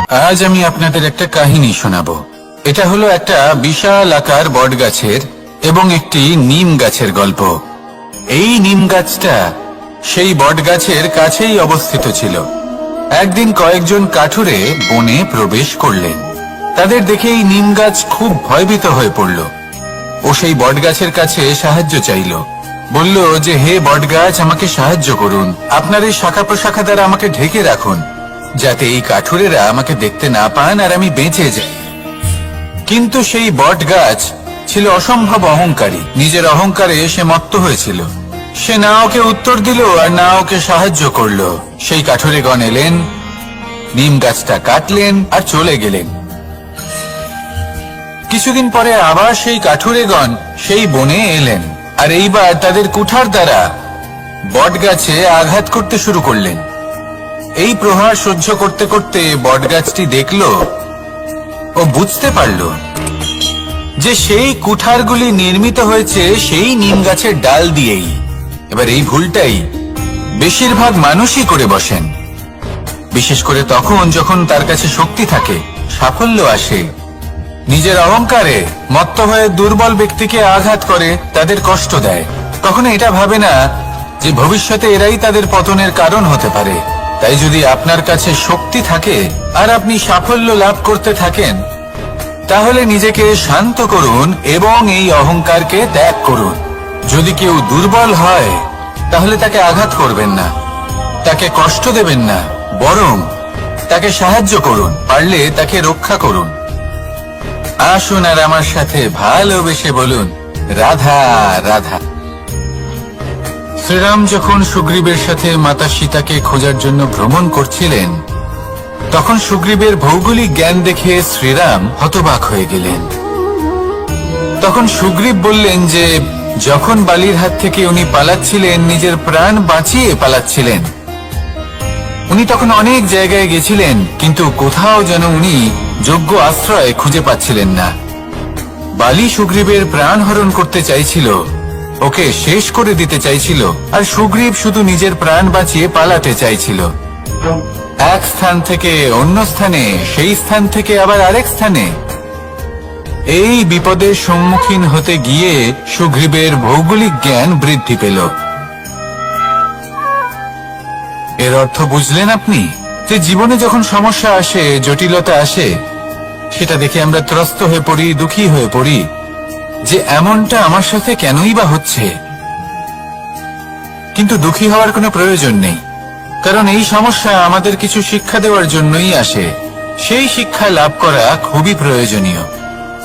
আজ আমি আপনাদের একটা কাহিনী শোনাবো। এটা হলো একটা বিশাল আকার বট গাছের এবং একটি নিম গাছের গল্প। এই নিম গাছটা সেই বট গাছের কাছেই অবস্থিত ছিল। একদিন কয়েকজন কাঠুরে বনে প্রবেশ করলেন। তাদের দেখে এই নিম গাছ খুব ভয়ভীত হয়ে পড়ল। ও সেই বট গাছের কাছে সাহায্য চাইল। বলল যে, হে বট গাছ, আমাকে সাহায্য করুন, আপনার এই শাখা প্রশাখা দ্বারা আমাকে ঢেকে রাখুন, যাতে এই কাঠুরেরা আমাকে দেখতে না পান আর আমি বেঁচে যাই। কিন্তু সেই বট গাছ ছিল অসম্ভব অহংকারী। নিজের অহংকারে সে মত্ত হয়েছিল। সে না ওকে উত্তর দিল আর না ওকে সাহায্য করল। সেই কাঠুরেগণ এলেন, নিম গাছটা কাটলেন আর চলে গেলেন। কিছুদিন পরে আবার সেই কাঠুরেগণ সেই বনে এলেন আর এইবার তাদের কুঠার দ্বারা বট গাছে আঘাত করতে শুরু করলেন। এই প্রহার সহ্য করতে করতে বটগাছটি দেখল ও বুঝতে পারল যে সেই কুঠারগুলি নির্মিত হয়েছে সেই নিম গাছের ডাল দিয়েই। এবার এই ভুলটাই বেশিরভাগ মানুষই করে বসেন, বিশেষ করে তখন যখন তার কাছে শক্তি থাকে, সাফল্য আসে। নিজের অহংকারে মত্ত হয়ে দুর্বল ব্যক্তিকে আঘাত করে, তাদের কষ্ট দেয়। কখনো এটা ভাবে না যে ভবিষ্যতে এরাই তাদের পতনের কারণ হতে পারে। তাই যদি আপনার কাছে শক্তি থাকে আর আপনি সাফল্য লাভ করতে থাকেন, তাহলে নিজেকে শান্ত করুন এবং এই অহংকারকে ত্যাগ করুন। যদি কেউ দুর্বল হয় তাহলে তাকে আঘাত করবেন না, তাকে কষ্ট দেবেন না, বরং তাকে সাহায্য করুন, পারলে তাকে রক্ষা করুন। আসুন আর আমার সাথে ভালোবেসে বলুন, রাধা রাধা। শ্রীরাম যখন সুগ্রীবের সাথে মাতা সীতাকে খোঁজার জন্য ভ্রমণ করছিলেন, তখন সুগ্রীবের ভৌগোলিক জ্ঞান দেখে শ্রীরাম হতবাক হয়ে গেলেন। তখন সুগ্রীব বললেন যে যখন বালির হাত থেকে উনি পালাচ্ছিলেন, নিজের প্রাণ বাঁচিয়ে পালাচ্ছিলেন, উনি তখন অনেক জায়গায় গেছিলেন, কিন্তু কোথাও যেন উনি যোগ্য আশ্রয় খুঁজে পাচ্ছিলেন না। বালি সুগ্রীবের প্রাণ হরণ করতে চাইছিল, ওকে শেষ করে দিতে চাইছিল, আর সুগ্রীব শুধু নিজের প্রাণ বাঁচিয়ে পালাতে চাইছিল। এক স্থান থেকে অন্য স্থানে, সেই স্থান থেকে আবার আরেক স্থানে। এই বিপদের সম্মুখীন হতে গিয়ে সুগ্রীবের ভৌগোলিক জ্ঞান বৃদ্ধি পেল। এর অর্থ বুঝলেন আপনি? যে জীবনে যখন সমস্যা আসে, জটিলতা আসে, সেটা দেখে আমরা ত্রস্ত হয়ে পড়ি, দুঃখী হয়ে পড়ি যে এমনটা আমার সাথে কেনই বা হচ্ছে। কিন্তু দুঃখী হওয়ার কোনো প্রয়োজন নেই, কারণ এই সমস্যা আমাদের কিছু শিক্ষা দেওয়ার জন্যই আসে। সেই শিক্ষা লাভ করা খুবই প্রয়োজনীয়।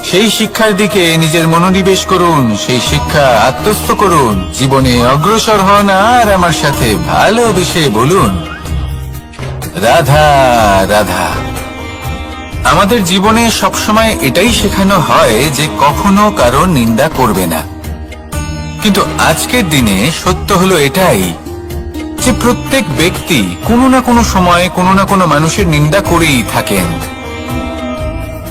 সেই শিক্ষার দিকে নিজের মনোনিবেশ করুন, সেই শিক্ষা আত্মস্থ করুন, জীবনে অগ্রসর হন আর আমার সাথে ভালোবেসে বলুন, রাধা রাধা। আমাদের জীবনে সবসময় এটাই শেখানো হয় যে কখনো কারোর নিন্দা করবে না। কিন্তু আজকের দিনে সত্য হলো এটাই যে প্রত্যেক ব্যক্তি কোনো না কোনো সময় কোনো না কোনো মানুষের নিন্দা করেই থাকেন।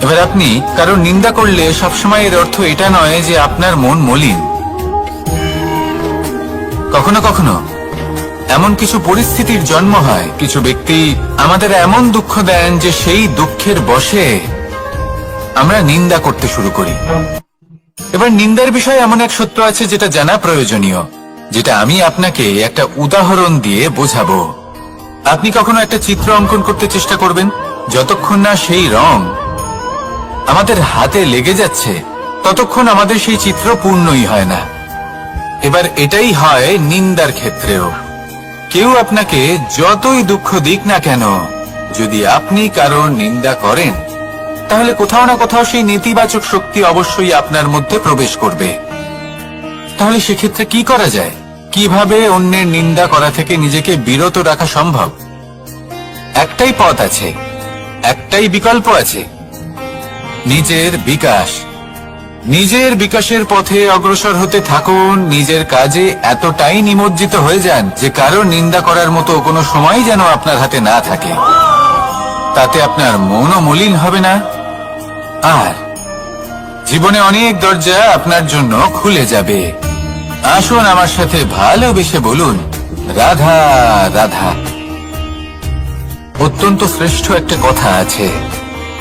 এবার আপনি কারোর নিন্দা করলে সবসময় এর অর্থ এটা নয় যে আপনার মন মলিন। কখনো কখনো এমন কিছু পরিস্থিতির জন্ম হয়, কিছু ব্যক্তি আমাদের এমন দুঃখ দেন যে সেই দুঃখের বশে আমরা নিন্দা করতে শুরু করি। এবার নিন্দার বিষয়ে এমন এক সত্য আছে যেটা জানা প্রয়োজনীয়, যেটা আমি আপনাকে একটা উদাহরণ দিয়ে বোঝাবো। আপনি কখনো একটা চিত্র অঙ্কন করতে চেষ্টা করবেন, যতক্ষণ না সেই রং আমাদের হাতে লেগে যাচ্ছে ততক্ষণ আমাদের সেই চিত্র পূর্ণই হয় না। এবার এটাই হয় নিন্দার ক্ষেত্রেও। কেউ আপনাকে যতই দুঃখ দিক না কেন, যদি আপনি কারোর নিন্দা করেন, তাহলে কোথাও না কোথাও সেই নেতিবাচক শক্তি অবশ্যই আপনার মধ্যে প্রবেশ করবে। তাহলে সেক্ষেত্রে কি করা যায়? কিভাবে অন্যের নিন্দা করা থেকে নিজেকে বিরত রাখা সম্ভব? একটাই পথ আছে, একটাই বিকল্প আছে, নিজের বিকাশ। নিজের বিকাশের পথে অগ্রসর হতে থাকুন। নিজের কাজে এতটাই নিমজ্জিত হয়ে যান যে কারোর নিন্দা করার মতো কোনো সময় যেন আপনার হাতে না থাকে। তাতে আপনার মনও মলিন হবে না, আর জীবনে অনেক দরজা আপনার জন্য খুলে যাবে। আসুন আমার সাথে ভালোবেসে বলুন, রাধা রাধা। অত্যন্ত শ্রেষ্ঠ একটা কথা আছে,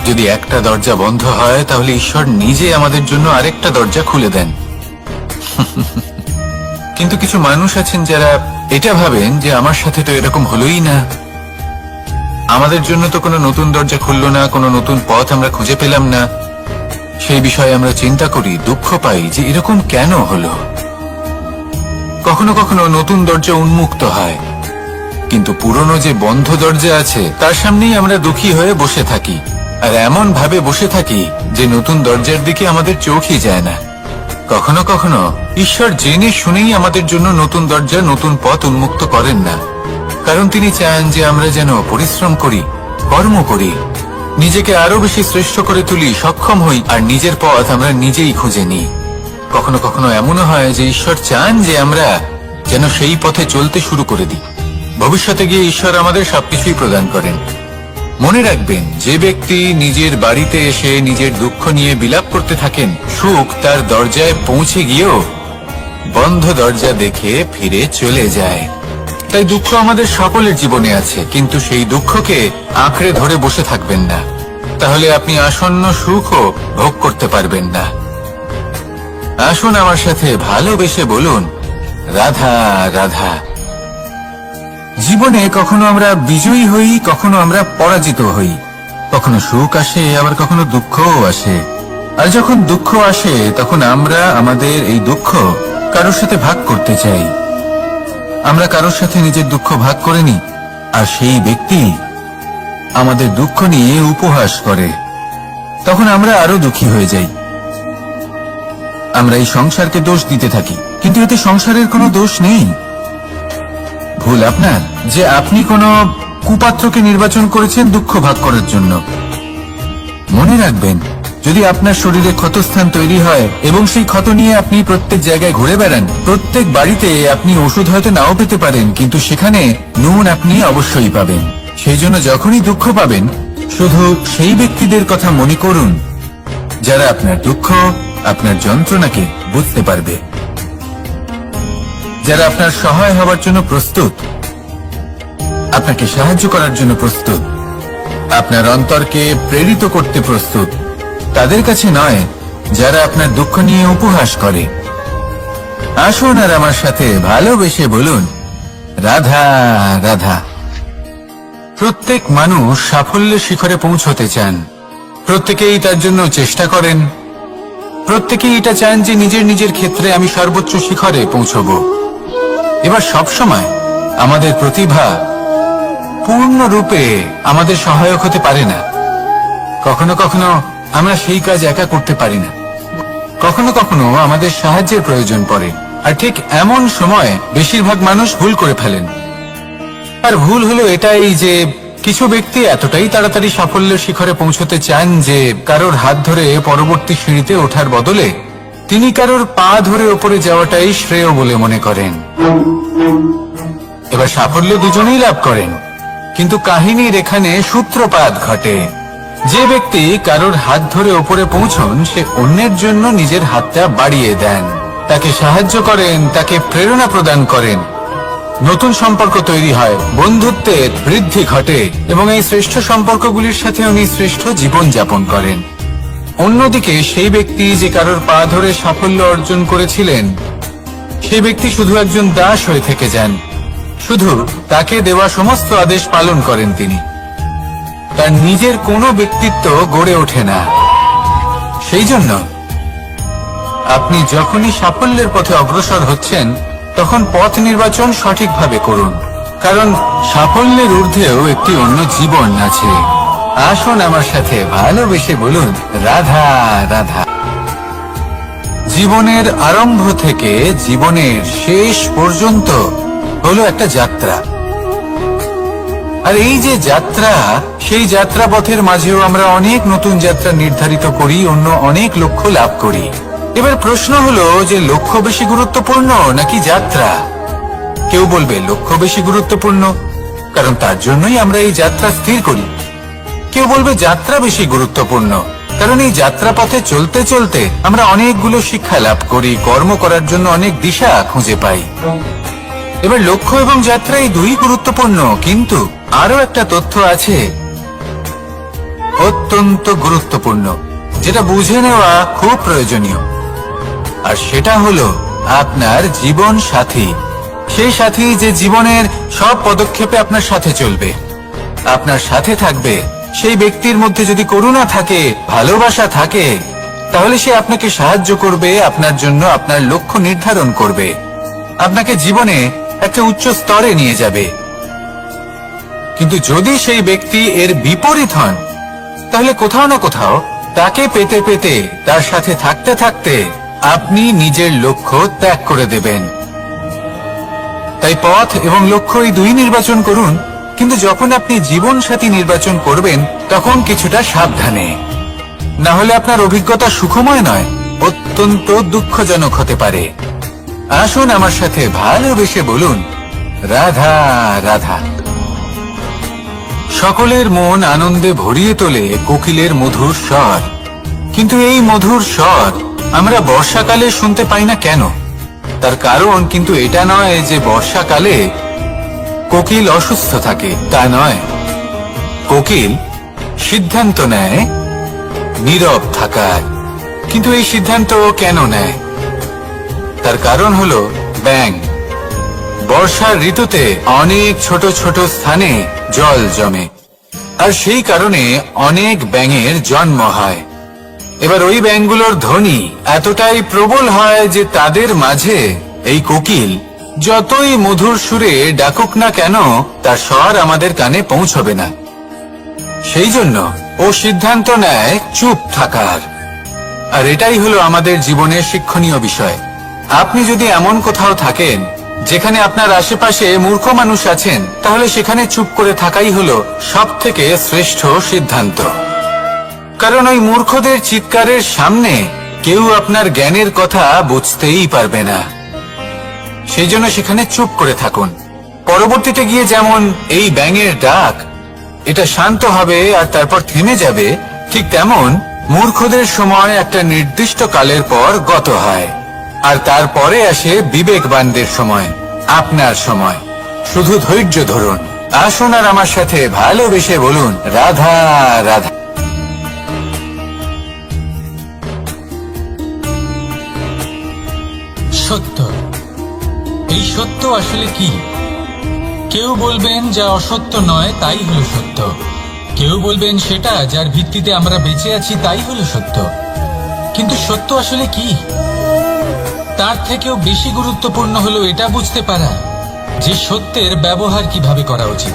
যদি একটা দরজা বন্ধ হয় তাহলে ঈশ্বর নিজে আমাদের জন্য আরেকটা দরজা খুলে দেন। কিন্তু কিছু মানুষ আছেন যারা এটা ভাবেন যে আমার সাথে তো এরকম হলোই না, আমাদের জন্য তো কোনো নতুন দরজা খুললো না, কোনো নতুন পথ আমরা খুঁজে পেলাম না। সেই বিষয়ে আমরা চিন্তা করি, দুঃখ পাই যে এরকম কেন হলো। কখনো কখনো নতুন দরজা উন্মুক্ত হয়, কিন্তু পুরনো যে বন্ধ দরজা আছে তার সামনেই আমরা দুঃখী হয়ে বসে থাকি, আর এমন ভাবে বসে থাকি যে নতুন দরজার দিকে আমাদের চোখই যায় না। কখনো কখনো ঈশ্বর জেনে শুনেই আমাদের জন্য নতুন দরজা, নতুন পথ উন্মুক্ত করেন না, কারণ তিনি চান যে আমরা যেন পরিশ্রম করি, কর্ম করি, নিজেকে আরো বেশি শ্রেষ্ঠ করে তুলি, সক্ষম হই, আর নিজের পথ আমরা নিজেই খুঁজে নিই। কখনো কখনো এমনও হয় যে ঈশ্বর চান যে আমরা যেন সেই পথে চলতে শুরু করে দিই। ভবিষ্যতে গিয়ে ঈশ্বর আমাদের সবকিছুই প্রদান করেন। মনে রাখবেন, যে ব্যক্তি নিজের বাড়িতে এসে নিজের দুঃখ নিয়ে বিলাপ করতে থাকেন, সুখ তার দরজায় পৌঁছে গিয়েও বন্ধ দরজা দেখে ফিরে চলে যায়। তাই দুঃখ আমাদের সকলের জীবনে আছে, কিন্তু সেই দুঃখকে আঁকড়ে ধরে বসে থাকবেন না, তাহলে আপনি আসন্ন সুখও ভোগ করতে পারবেন না। আসুন আমার সাথে ভালোবেসে বলুন, রাধা রাধা। জীবনে কখনো আমরা বিজয়ী হই, কখনো আমরা পরাজিত হই, কখনো সুখ আসে, আবার কখনো দুঃখও আসে। আর যখন দুঃখ আসে তখন আমরা আমাদের এই দুঃখ কারোর সাথে ভাগ করতে চাই। আমরা কারোর সাথে নিজের দুঃখ ভাগ করে নিই, আর সেই ব্যক্তি আমাদের দুঃখ নিয়ে উপহাস করে। তখন আমরা আরো দুঃখী হয়ে যাই। আমরা এই সংসারকে দোষ দিতে থাকি, কিন্তু এতে সংসারের কোনো দোষ নেই। ভুল আপনার যে আপনি কোনো কুপাত্রকে নির্বাচন করেছেন দুঃখ ভাগ করার জন্য। মনে রাখবেন, যদি আপনার শরীরে ক্ষতস্থান তৈরি হয় এবং সেই ক্ষত নিয়ে আপনি প্রত্যেক জায়গায় ঘুরে বেড়ান, প্রত্যেক বাড়িতে আপনি ওষুধ হয়তো নাও পেতে পারেন, কিন্তু সেখানে নুন আপনি অবশ্যই পাবেন। সেই জন্য যখনই দুঃখ পাবেন, শুধু সেই ব্যক্তিদের কথা মনে করুন যারা আপনার দুঃখ, আপনার যন্ত্রণাকে বুঝতে পারবে, যারা আপনার সহায় হওয়ার জন্য প্রস্তুত, আপনাকে সাহায্য করার জন্য প্রস্তুত, আপনার অন্তরকে প্রেরিত করতে প্রস্তুত। তাদের কাছে নয় যারা আপনার দুঃখ নিয়ে উপহাস করে। আসুন আর আমার সাথে ভালোবেসে বলুন, রাধা রাধা। প্রত্যেক মানুষ সাফল্যের শিখরে পৌঁছতে চান, প্রত্যেকেই তার জন্য চেষ্টা করেন, প্রত্যেকেই এটা চান যে নিজের নিজের ক্ষেত্রে আমি সর্বোচ্চ শিখরে পৌঁছব। এবার সবসময় আমাদের প্রতিভা পূর্ণরূপে আমাদের সহায়ক হতে পারে না। কখনো কখনো আমরা সেই কাজ একা করতে পারি না, কখনো কখনো আমাদের সাহায্যের প্রয়োজন পড়ে। আর ঠিক এমন সময় বেশিরভাগ মানুষ ভুল করে ফেলেন। আর ভুল হলো এটাই যে কিছু ব্যক্তি এতটাই তাড়াতাড়ি সাফল্যের শিখরে পৌঁছতে চান যে কারোর হাত ধরে পরবর্তী সিঁড়িতে ওঠার বদলে তিনি কারোর পা ধরে ওপরে যাওয়াটাই শ্রেয় বলে মনে করেন। এবার সাফল্য দুজনেই লাভ করেন, কিন্তু কাহিনীর এখানে সূত্রপাত ঘটে। যে ব্যক্তি কারোর হাত ধরে ওপরে পৌঁছন, সে অন্যের জন্য নিজের হাতটা বাড়িয়ে দেন, তাকে সাহায্য করেন, তাকে প্রেরণা প্রদান করেন। নতুন সম্পর্ক তৈরি হয়, বন্ধুত্বের বৃদ্ধি ঘটে, এবং এই শ্রেষ্ঠ সম্পর্কগুলির সাথে উনি শ্রেষ্ঠ জীবন যাপন করেন। অন্যদিকে সেই ব্যক্তি যে কারোর পা ধরে সাফল্য অর্জন করেছিলেন, সেই ব্যক্তি শুধু একজন দাস হয়ে থেকে যান, শুধু তাকে দেওয়া সমস্ত আদেশ পালন করেন তিনি। তার নিজের কোনো ব্যক্তিত্ব গড়ে ওঠে না। সেই জন্য আপনি যখনই সাফল্যের পথে অগ্রসর হচ্ছেন, তখন পথ নির্বাচন সঠিকভাবে করুন, কারণ সাফল্যের ঊর্ধ্বেও একটি অন্য জীবন আছে। আসুন আমার সাথে ভালোবেসে বলুন, রাধা রাধা। জীবনের আরম্ভ থেকে জীবনের শেষ পর্যন্ত হলো একটা যাত্রা। আর এই যে যাত্রা, সেই যাত্রা পথের মাঝেও আমরা অনেক নতুন যাত্রা নির্ধারিত করি, অন্য অনেক লক্ষ্য লাভ করি। এবার প্রশ্ন হলো যে লক্ষ্য বেশি গুরুত্বপূর্ণ নাকি যাত্রা? কেউ বলবে লক্ষ্য বেশি গুরুত্বপূর্ণ, কারণ তার জন্যই আমরা এই যাত্রা স্থির করি। কেউ বলবে যাত্রা বেশি গুরুত্বপূর্ণ, কারণ এই যাত্রা পথে চলতে চলতে আমরা অনেকগুলো শিক্ষা লাভ করি, কর্ম করার জন্য অনেক দিশা খুঁজে পাই। এবার লক্ষ্য এবং যাত্রা এই দুই গুরুত্বপূর্ণ, কিন্তু আরো একটা তথ্য আছে অত্যন্ত গুরুত্বপূর্ণ, যেটা বুঝে নেওয়া খুব প্রয়োজনীয়। আর সেটা হলো আপনার জীবন সাথী। সেই সাথী যে জীবনের সব পদক্ষেপে আপনার সাথে চলবে, আপনার সাথে থাকবে। সেই ব্যক্তির মধ্যে যদি করুণা থাকে, ভালোবাসা থাকে, তাহলে সে আপনাকে সাহায্য করবে, আপনার জন্য আপনার লক্ষ্য নির্ধারণ করবে, আপনাকে জীবনে একটা উচ্চ স্তরে নিয়ে যাবে। কিন্তু যদি সেই ব্যক্তি এর বিপরীত হন, তাহলে কোথাও না কোথাও তাকে পেতে পেতে, তার সাথে থাকতে থাকতে আপনি নিজের লক্ষ্য ত্যাগ করে দেবেন। তাই পথ এবং লক্ষ্য এই দুই নির্বাচন করুন, কিন্তু যখন আপনি জীবন সাথী নির্বাচন করবেন তখন কিছুটা সাবধানে, না হলে আপনার অভিজ্ঞতা সুখময় নয়, অত্যন্ত দুঃখজনক হতে পারে। আসুন আমার সাথে ভালোবেসে বলুন, রাধা রাধা। সকলের মন আনন্দে ভরিয়ে তোলে কোকিলের মধুর স্বর। কিন্তু এই মধুর স্বর আমরা বর্ষাকালে শুনতে পাই না কেন? তার কারণ কিন্তু এটা নয় যে বর্ষাকালে কোকিল অসুস্থ থাকে, তা নয়। কোকিল সিদ্ধান্ত নেয় নীরব থাকার। কিন্তু এই সিদ্ধান্ত কেন নেয়? তার কারণ হলো ব্যাঙ। বর্ষার ঋতুতে অনেক ছোট ছোট স্থানে জল জমে, আর সেই কারণে অনেক ব্যাঙের জন্ম হয়। এবার ওই ব্যাঙগুলোর ধ্বনি এতটাই প্রবল হয় যে তাদের মাঝে এই কোকিল যতই মধুর সুরে ডাকুক না কেন, তার স্বর আমাদের কানে পৌঁছবে না। সেই জন্য ও সিদ্ধান্ত নেয় চুপ থাকার। আর এটাই হলো আমাদের জীবনের শিক্ষণীয় বিষয়। আপনি যদি এমন কোথাও থাকেন যেখানে আপনার আশেপাশে মূর্খ মানুষ আছেন, তাহলে সেখানে চুপ করে থাকাই হলো সবথেকে শ্রেষ্ঠ সিদ্ধান্ত। কারণ ওই মূর্খদের চিৎকারের সামনে কেউ আপনার জ্ঞানের কথা বুঝতেই পারবে না। সেই জন্য সেখানে চুপ করে থাকুন। পরবর্তীতে গিয়ে যেমন এই ব্যাঙের ডাক, এটা শান্ত হবে আর তারপর থেমে যাবে, ঠিক তেমন মূর্খদের সময় একটা নির্দিষ্ট কালের পর গত হয়। আর তারপরে আসে বিবেকবানদের সময়, আপনার সময়। শুধু ধৈর্য ধরুন। আসুন আর আমার সাথে ভালোবেসে বলুন, রাধা রাধা। সত্য। এই সত্য আসলে কি? কেউ বলবেন যা অসত্য নয় তাই হলো সত্য, কেউ বলবেন সেটা যার ভিত্তিতে আমরা বেঁচে আছি তাই হলো সত্য। কিন্তু সত্য আসলে কি? তার থেকেও বেশি গুরুত্বপূর্ণ হলো এটা বুঝতে পারা যে সত্যের ব্যবহার কিভাবে করা উচিত।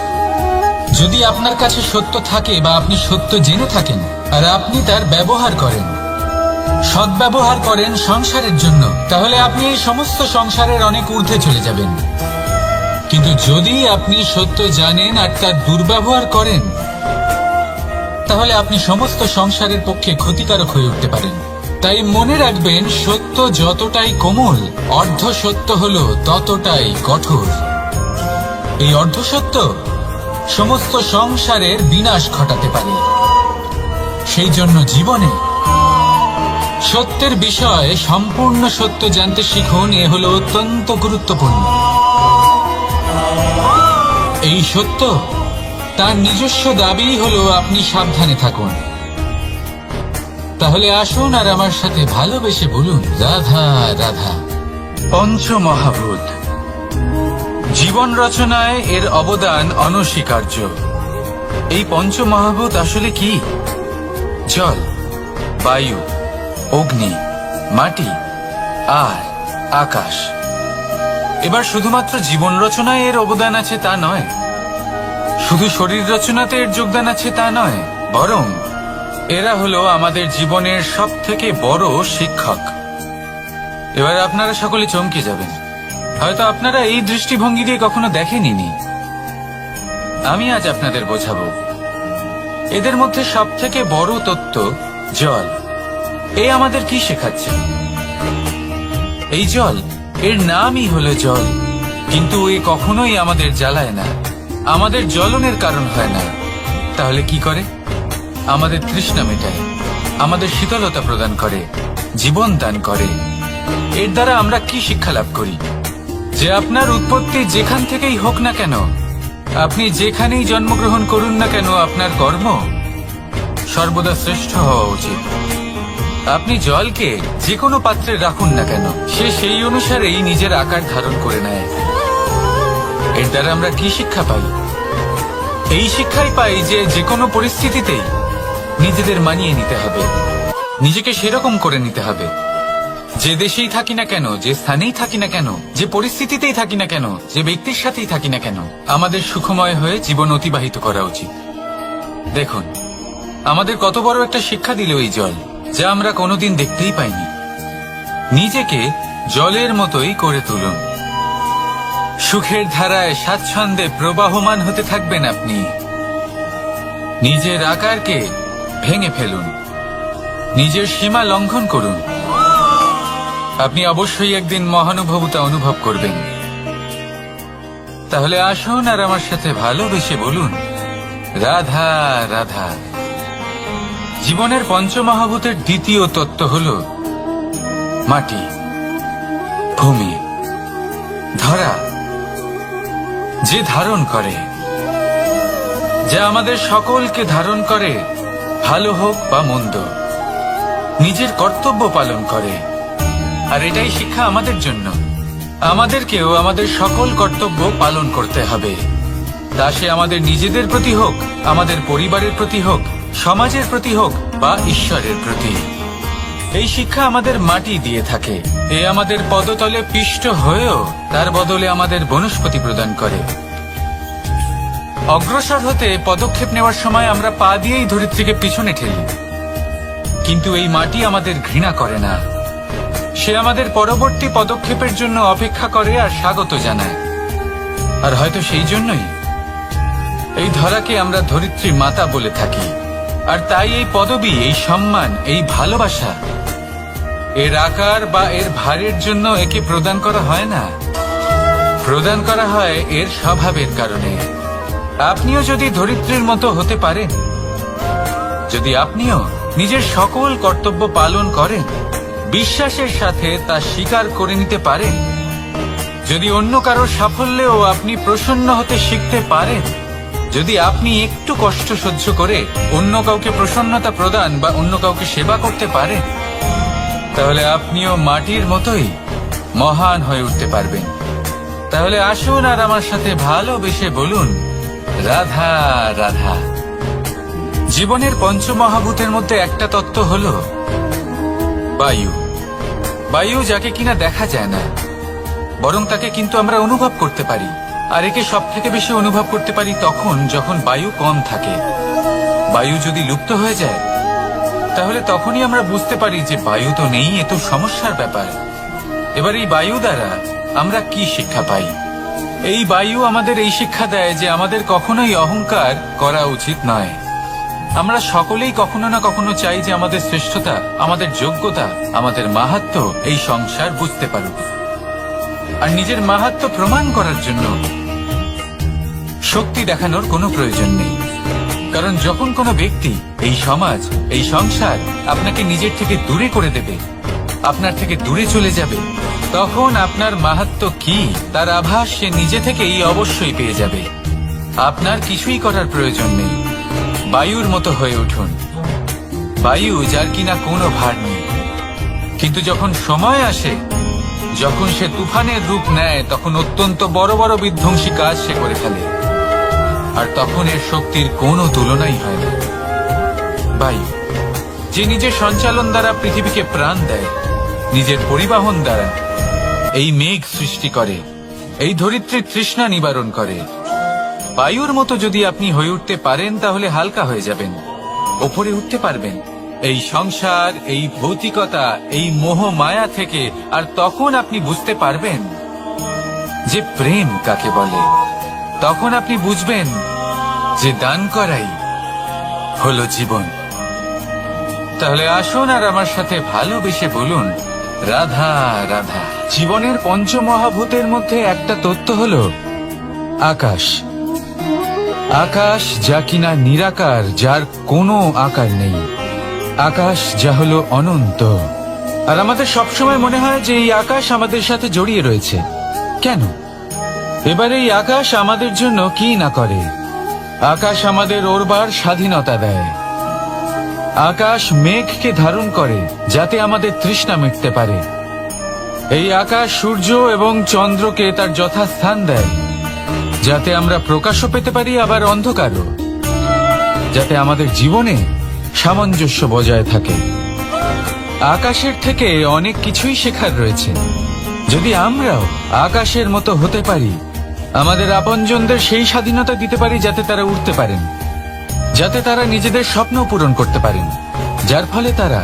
যদি আপনার কাছে সত্য থাকে বা আপনি সত্য জেনে থাকেন আর আপনি তার ব্যবহার করেন, সদ্ব্যবহার করেন সংসারের জন্য, তাহলে আপনি এই সমস্ত সংসারের অনেক ঊর্ধ্বে চলে যাবেন। কিন্তু যদি আপনি সত্য জানেন আর তার দুর্ব্যবহার করেন, তাহলে আপনি সমস্ত সংসারের পক্ষে ক্ষতিকারক হয়ে উঠতে পারেন। তাই মনে রাখবেন, সত্য যতটাই কোমল, অর্ধ সত্য হলো ততটাই কঠোর। এই অর্ধ সত্য সমস্ত সংসারের বিনাশ ঘটাতে পারে। সেই জন্য জীবনে সত্যের বিষয়ে সম্পূর্ণ সত্য জানতে শিখুন। এ হলো অত্যন্ত গুরুত্বপূর্ণ। এই সত্য তার নিজস্ব দাবি হলো আপনি সাবধানে থাকুন। তাহলে আসুন আর আমার সাথে ভালোবেসে বলুন, রাধা রাধা। পঞ্চমহাভূত জীবন রচনায় এর অবদান অনস্বীকার্য। এই পঞ্চমহাভূত আসলে কি? জল, বায়ু, অগ্নি, মাটি আর আকাশ। এবার শুধুমাত্র জীবন রচনায় এর অবদান আছে তা নয়, শুধু শরীর রচনাতে এর যোগদান আছে তা নয়, বরং এরা হলো আমাদের জীবনের সবথেকে বড় শিক্ষক। এবার আপনারা সকলে চমকে যাবেন। হয়তো আপনারা এই দৃষ্টিভঙ্গি দিয়ে কখনো দেখেননি। আমি আজ আপনাদের বোঝাবো। এদের মধ্যে সবথেকে বড় তত্ত্ব জল। এ আমাদের কি শেখাচ্ছে? এই জল, এর নামই হলো জল, কিন্তু এ কখনোই আমাদের জ্বালায় না, আমাদের জ্বলনের কারণ হয় না। তাহলে কি করে? আমাদের তৃষ্ণা মেটায়, আমাদের শীতলতা প্রদান করে, জীবন দান করে। এর দ্বারা আমরা কি শিক্ষা লাভ করি? যে আপনার উৎপত্তি যেখান থেকেই হোক না কেন, আপনি যেখানেই জন্মগ্রহণ করুন না কেন, আপনার কর্ম সর্বদা শ্রেষ্ঠ হওয়া উচিত। আপনি জলকে যে কোনো পাত্রে রাখুন না কেন, সে সেই অনুসারেই নিজের আকার ধারণ করে নেয়। এর দ্বারা আমরা কি শিক্ষা পাই? এই শিক্ষাই পাই যে যে কোনো পরিস্থিতিতেই নিজেদের মানিয়ে নিতে হবে, নিজেকে সেরকম করে নিতে হবে। যে দেশেই থাকি না কেন, যে স্থানেই থাকি না কেন, যে পরিস্থিতিতেই থাকি না কেন, যে ব্যক্তির সাথেই থাকি না কেন, আমাদের সুখময় হয়ে জীবন অতিবাহিত করা উচিত। দেখুন, আমাদের কত বড় একটা শিক্ষা দিল এই জল, যা আমরা কোনোদিন দেখতেই পাইনি। নিজেকে জলের মতোই করে তুলুন। সুখের ধারায় স্বাচ্ছন্দ্যে প্রবাহমান হতে থাকবেন আপনি। নিজের আকারকে ভেঙে ফেলুন, নিজের সীমা লঙ্ঘন করুন। আপনি অবশ্যই একদিন মহানুভবতা অনুভব করবেন। তাহলে আসুন আর আমার সাথে ভালোবেসে বলুন, রাধা রাধা। জীবনের পঞ্চমহাভূতের দ্বিতীয় তত্ত্ব হল মাটি, ভূমি, ধরা, যে ধারণ করে, যা আমাদের সকলকে ধারণ করে, ভালো হোক বা মন্দ, নিজের কর্তব্য পালন করে। আর এটাই শিক্ষা আমাদের জন্য। আমাদেরকেও আমাদের সকল কর্তব্য পালন করতে হবে, তা সে আমাদের নিজেদের প্রতি হোক, আমাদের পরিবারের প্রতি হোক, সমাজের প্রতি হোক বা ঈশ্বরের প্রতি। এই শিক্ষা আমাদের মাটি দিয়ে থাকে। এ আমাদের পদতলে পিষ্ট হয়েও তার বদলে আমাদের বনস্পতি প্রদান করে। অগ্রসর হতে পদক্ষেপ নেওয়ার সময় আমরা পা দিয়েই ধরিত্রীকে পিছনে ঠেলি, কিন্তু এই মাটি আমাদের ঘৃণা করে না। সে আমাদের পরবর্তী পদক্ষেপের জন্য অপেক্ষা করে আর স্বাগত জানায়। আর হয়তো সেই জন্যই এই ধরাকে আমরা ধরিত্রী মাতা বলে থাকি। আর তাই এই পদবি, এই সম্মান, এই ভালোবাসা, এর আকার বা এর ভারের জন্য একে প্রদান করা হয় না, প্রদান করা হয় এর স্বভাবের কারণে। আপনিও যদি ধরিত্রীর মতো হতে পারেন, যদি আপনিও নিজের সকল কর্তব্য পালন করেন, বিশ্বাসের সাথে তা স্বীকার করে নিতে পারেন, যদি অন্য কারোর সাফল্যেও আপনি প্রসন্ন হতে শিখতে পারেন, যদি আপনি একটু কষ্ট সহ্য করে অন্য কাউকে প্রসন্নতা প্রদান বা অন্য কাউকে সেবা করতে পারেন, তাহলে আপনিও মাটির মতোই মহান হয়ে উঠতে পারবেন। তাহলে আসুন আর আমার সাথে ভালোবেসে বলুন, রাধা রাধা। জীবনের পঞ্চমহাভূতের মধ্যে একটা তত্ত্ব হল বায়ু। বায়ু যাকে কিনা দেখা যায় না, বরং তাকে কিন্তু আমরা অনুভব করতে পারি। আর একে সব থেকে বেশি অনুভব করতে পারি তখন যখন বায়ু কম থাকে। বায়ু যদি লুপ্ত হয়ে যায়, তাহলে তখনই আমরা বুঝতে পারি যে বায়ু তো নেই, এ তো সমস্যার ব্যাপার। এবার এই বায়ু দ্বারা আমরা কি শিক্ষা পাই? এই বায়ু আমাদের এই শিক্ষা দেয় যে আমাদের কখনোই অহংকার করা উচিত নয়। আমরা সকলেই কখনো না কখনো চাই যে আমাদের শ্রেষ্ঠতা, আমাদের যোগ্যতা, আমাদের মাহাত্ম্য এই সংসার বুঝতে পারুক। আর নিজের মাহাত্ম্য প্রমাণ করার জন্য শক্তি দেখানোর কোনো প্রয়োজন নেই। কারণ যখন কোনো ব্যক্তি, এই সমাজ, এই সংসার আপনাকে নিজের থেকে দূরে করে দেবে, আপনার থেকে দূরে চলে যাবে, তখন আপনার মাহাত্ম্য কি তার আভাস সে নিজে থেকেই অবশ্যই পেয়ে যাবে। আপনার কিছুই করার প্রয়োজন নেই। বায়ুর মতো হয়ে উঠুন, বায়ু যার কিনা কোনো ভার নেই। কিন্তু যখন সময় আসে, যখন সে তুফানের রূপ নেয়, তখন অত্যন্ত বড় বড় বিধ্বংসী কাজ সে করে ফেলে। আর তখন এর শক্তির কোনো তুলনাই হয় না। বায়ু যে নিজের সঞ্চালন দ্বারা পৃথিবীকে প্রাণ দেয়, নিজের পরিবহন দ্বারা এই মেঘ সৃষ্টি করে, এই ধরিত্রীর তৃষ্ণা নিবারণ করে। বায়ুর মতো যদি আপনি হয়ে উঠতে পারেন, তাহলে হালকা হয়ে যাবেন, ওপরে উঠতে পারবেন এই সংসার, এই ভৌতিকতা, এই মোহ মায়া থেকে। আর তখন আপনি বুঝতে পারবেন যে প্রেম কাকে বলে। তখন আপনি বুঝবেন যে দান করাই হলো জীবন। তাহলে আসুন আর আমার সাথে ভালোবেসে বলুন, রাধা রাধা। জীবনের পঞ্চমহাভূতের মধ্যে একটা তত্ত্ব হলো আকাশ। আকাশ যা কিনা নিরাকার, যার কোনো আকার নেই। আকাশ যা হলো অনন্ত। আর আমাদের সবসময় মনে হয় যে এই আকাশ আমাদের সাথে জড়িয়ে রয়েছে। কেন? এবার এই আকাশ আমাদের জন্য কি না করে। আকাশ আমাদের ওড়বার স্বাধীনতা দেয়। আকাশ মেঘকে ধারণ করে যাতে আমাদের তৃষ্ণা মিটতে পারে। এই আকাশ সূর্য এবং চন্দ্রকে তার যথাস্থান দেয় যাতে আমরা প্রকাশও পেতে পারি, আবার অন্ধকারও, যাতে আমাদের জীবনে সামঞ্জস্য বজায় থাকে। আকাশের থেকে অনেক কিছুই শেখার রয়েছে। যদি আমরাও আকাশের মতো হতে পারি, আমাদের আপনজনদের সেই স্বাধীনতা দিতে পারি যাতে তারা উঠতে পারেন, যাতে তারা নিজেদের স্বপ্ন পূরণ করতে পারেন, যার ফলে তারা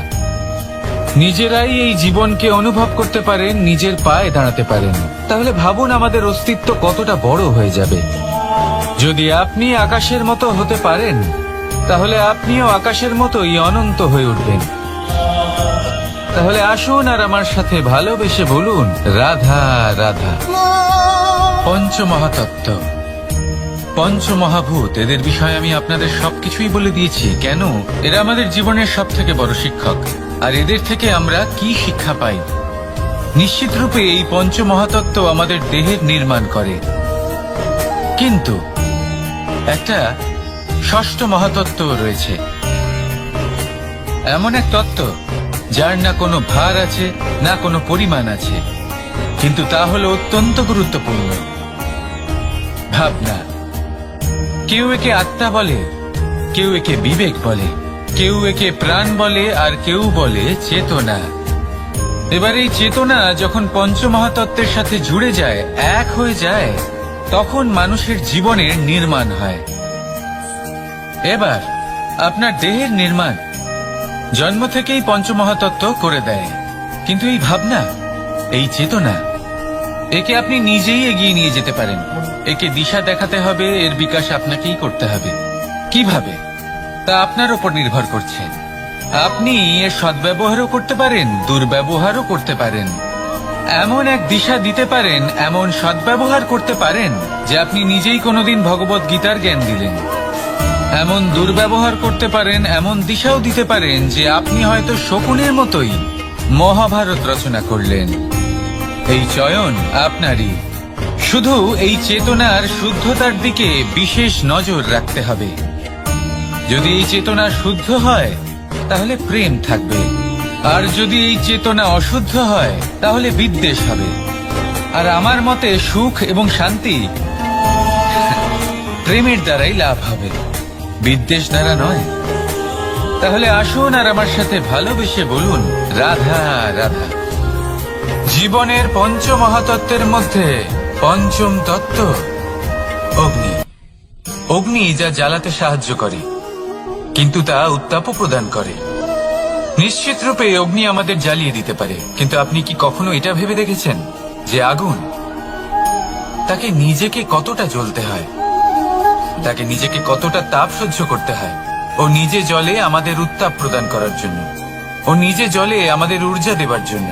নিজেরাই এই জীবনকে অনুভব করতে পারেন, নিজের পায়ে দাঁড়াতে পারেন, তাহলে ভাবুন আমাদের অস্তিত্ব কতটা বড় হয়ে যাবে। যদি আপনি আকাশের মতো হতে পারেন, তাহলে আপনিও আকাশের মতোই অনন্ত হয়ে উঠবেন। তাহলে আসুন আর আমার সাথে ভালোবেসে বলুন, রাধা রাধা। পঞ্চমহাতত্ত্ব, পঞ্চমহাভূত, এদের বিষয়ে আমি আপনাদের সবকিছুই বলে দিয়েছি। কেন? এরা আমাদের জীবনের সব থেকে বড় শিক্ষক। আর এদের থেকে আমরা কি শিক্ষা পাই? নিশ্চিত রূপে এই পঞ্চমহাতত্ত্ব আমাদের দেহের নির্মাণ করে, কিন্তু একটা ষষ্ঠ মহাতত্ত্ব রয়েছে, এমন এক তত্ত্ব যার না কোনো ভার আছে, না কোনো পরিমাণ আছে, কিন্তু তা হলো অত্যন্ত গুরুত্বপূর্ণ, ভাবনা। কেউ একে আত্মা বলে, কেউ একে বিবেক বলে, কেউ একে প্রাণ বলে, আর কেউ বলে চেতনা। এবার এই চেতনা যখন পঞ্চমহাতত্ত্বের সাথে জুড়ে যায়, এক হয়ে যায়, তখন মানুষের জীবনের নির্মাণ হয়। এবার আপনার দেহের নির্মাণ জন্ম থেকেই পঞ্চমহাতত্ত্ব করে দেয়, কিন্তু এই ভাবনা, এই চেতনা, একে আপনি নিজেই এগিয়ে নিয়ে যেতে পারেন। একে দিশা দেখাতে হবে, এর বিকাশ আপনাকেই করতে হবে। কিভাবে? তা আপনার উপর নির্ভর করছে। আপনি এর সদ্ব্যবহারও করতে পারেন, দুর্ব্যবহারও করতে পারেন। এমন এক দিশা দিতে পারেন, এমন সদ্ব্যবহার করতে পারেন যে আপনি নিজেই কোনোদিন ভগবত গীতার জ্ঞান দিলেন। এমন দুর্ব্যবহার করতে পারেন, এমন দিশাও দিতে পারেন যে আপনি হয়তো শকুনের মতোই মহাভারত রচনা করলেন। এই চয়ন আপনারই। শুধু এই চেতনার শুদ্ধতার দিকে বিশেষ নজর রাখতে হবে। যদি এই চেতনা শুদ্ধ হয়, তাহলে প্রেম থাকবে, আর যদি এই চেতনা অশুদ্ধ হয়, তাহলে বিদ্বেষ হবে। আর আমার মতে সুখ এবং শান্তি প্রেমের দ্বারাই লাভ হবে, বিদ্বেষ দ্বারা নয়। তাহলে আসুন আর আমার সাথে ভালোবেসে বলুন, রাধা রাধা। জীবনের পঞ্চমহাতত্ত্বের মধ্যে পঞ্চম তত্ত্ব অগ্নি। অগ্নি যা জ্বালাতে সাহায্য করে, কিন্তু তা উত্তাপও প্রদান করে। নিশ্চিত রূপে অগ্নি আমাদের জ্বালিয়ে দিতে পারে, কিন্তু আপনি কি কখনো এটা ভেবে দেখেছেন যে আগুন, তাকে নিজেকে কতটা জ্বলতে হয়, তাকে নিজেকে কতটা তাপ সহ্য করতে হয়? ও নিজে জ্বলে আমাদের উত্তাপ প্রদান করার জন্য, ও নিজে জ্বলে আমাদের ঊর্জা দেবার জন্য,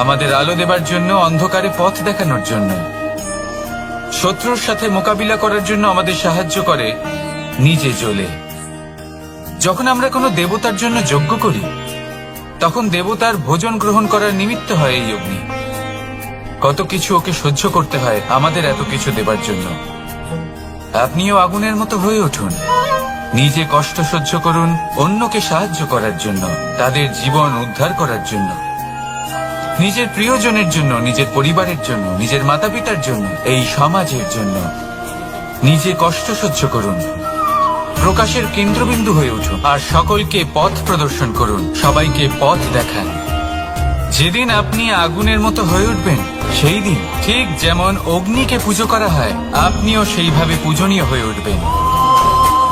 আমাদের আলো দেবার জন্য, অন্ধকারে পথ দেখানোর জন্য, শত্রুর সাথে মোকাবিলা করার জন্য আমাদের সাহায্য করে, নিজে জ্বলে। যখন আমরা কোনো দেবতার জন্য যজ্ঞ করি, তখন দেবতার ভোজন গ্রহণ করার নিমিত্ত হয় এই অগ্নি। কত কিছু ওকে সহ্য করতে হয় আমাদের এত কিছু দেবার জন্য। আপনিও আগুনের মতো হয়ে উঠুন, নিজে কষ্ট সহ্য করুন, অন্যকে সাহায্য করার জন্য, তাদের জীবন উদ্ধার করার জন্য, নিজের প্রিয়জনের জন্য, নিজের পরিবারের জন্য, নিজের মাতা পিতার জন্য, এই সমাজের জন্য। নিজে কষ্ট সহ্য করুন, প্রকাশের কেন্দ্রবিন্দু হয়ে উঠুন, আর সকলকে পথ প্রদর্শন করুন, সবাইকে পথ দেখান। যেদিন আপনি আগুনের মতো হয়ে উঠবেন, সেই দিন ঠিক যেমন অগ্নিকে পুজো করা হয়, আপনিও সেইভাবে পূজনীয় হয়ে উঠবেন।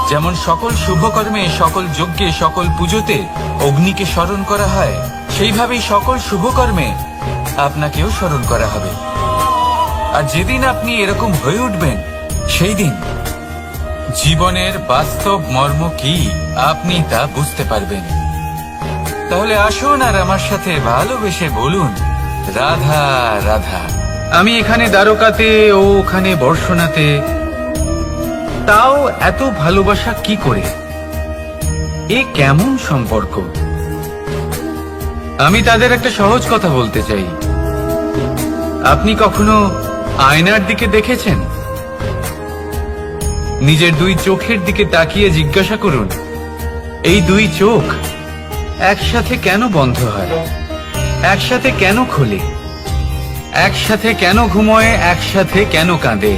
যেমন সকল শুভকর্মে, সকল যজ্ঞে, সকল পুজোতে অগ্নিকে স্মরণ করা হয়, সেইভাবেই সকল শুভকর্মে আপনাকেও স্মরণ করা হবে। আর যেদিন আপনি এরকম হয়ে উঠবেন, সেই দিন জীবনের বাস্তব মর্ম কি আপনি তা বুঝতে পারবেন। তাহলে আসুন আর আমার সাথে ভালোবেসে বলুন, রাধা রাধা। আমি এখানে দ্বারকাতে, ও ওখানে বর্ষণাতে, তাও এত ভালোবাসা কি করে? এ কেমন সম্পর্ক? আমি তাদের একটা সহজ কথা বলতে চাই। আপনি কখনো আয়নার দিকে দেখেছেন? নিজের দুই চোখের দিকে তাকিয়ে জিজ্ঞাসা করুন, এই দুই চোখ একসাথে কেন বন্ধ হয়, একসাথে কেন খোলে, একসাথে কেন ঘুমোয়, একসাথে কেন কাঁদে?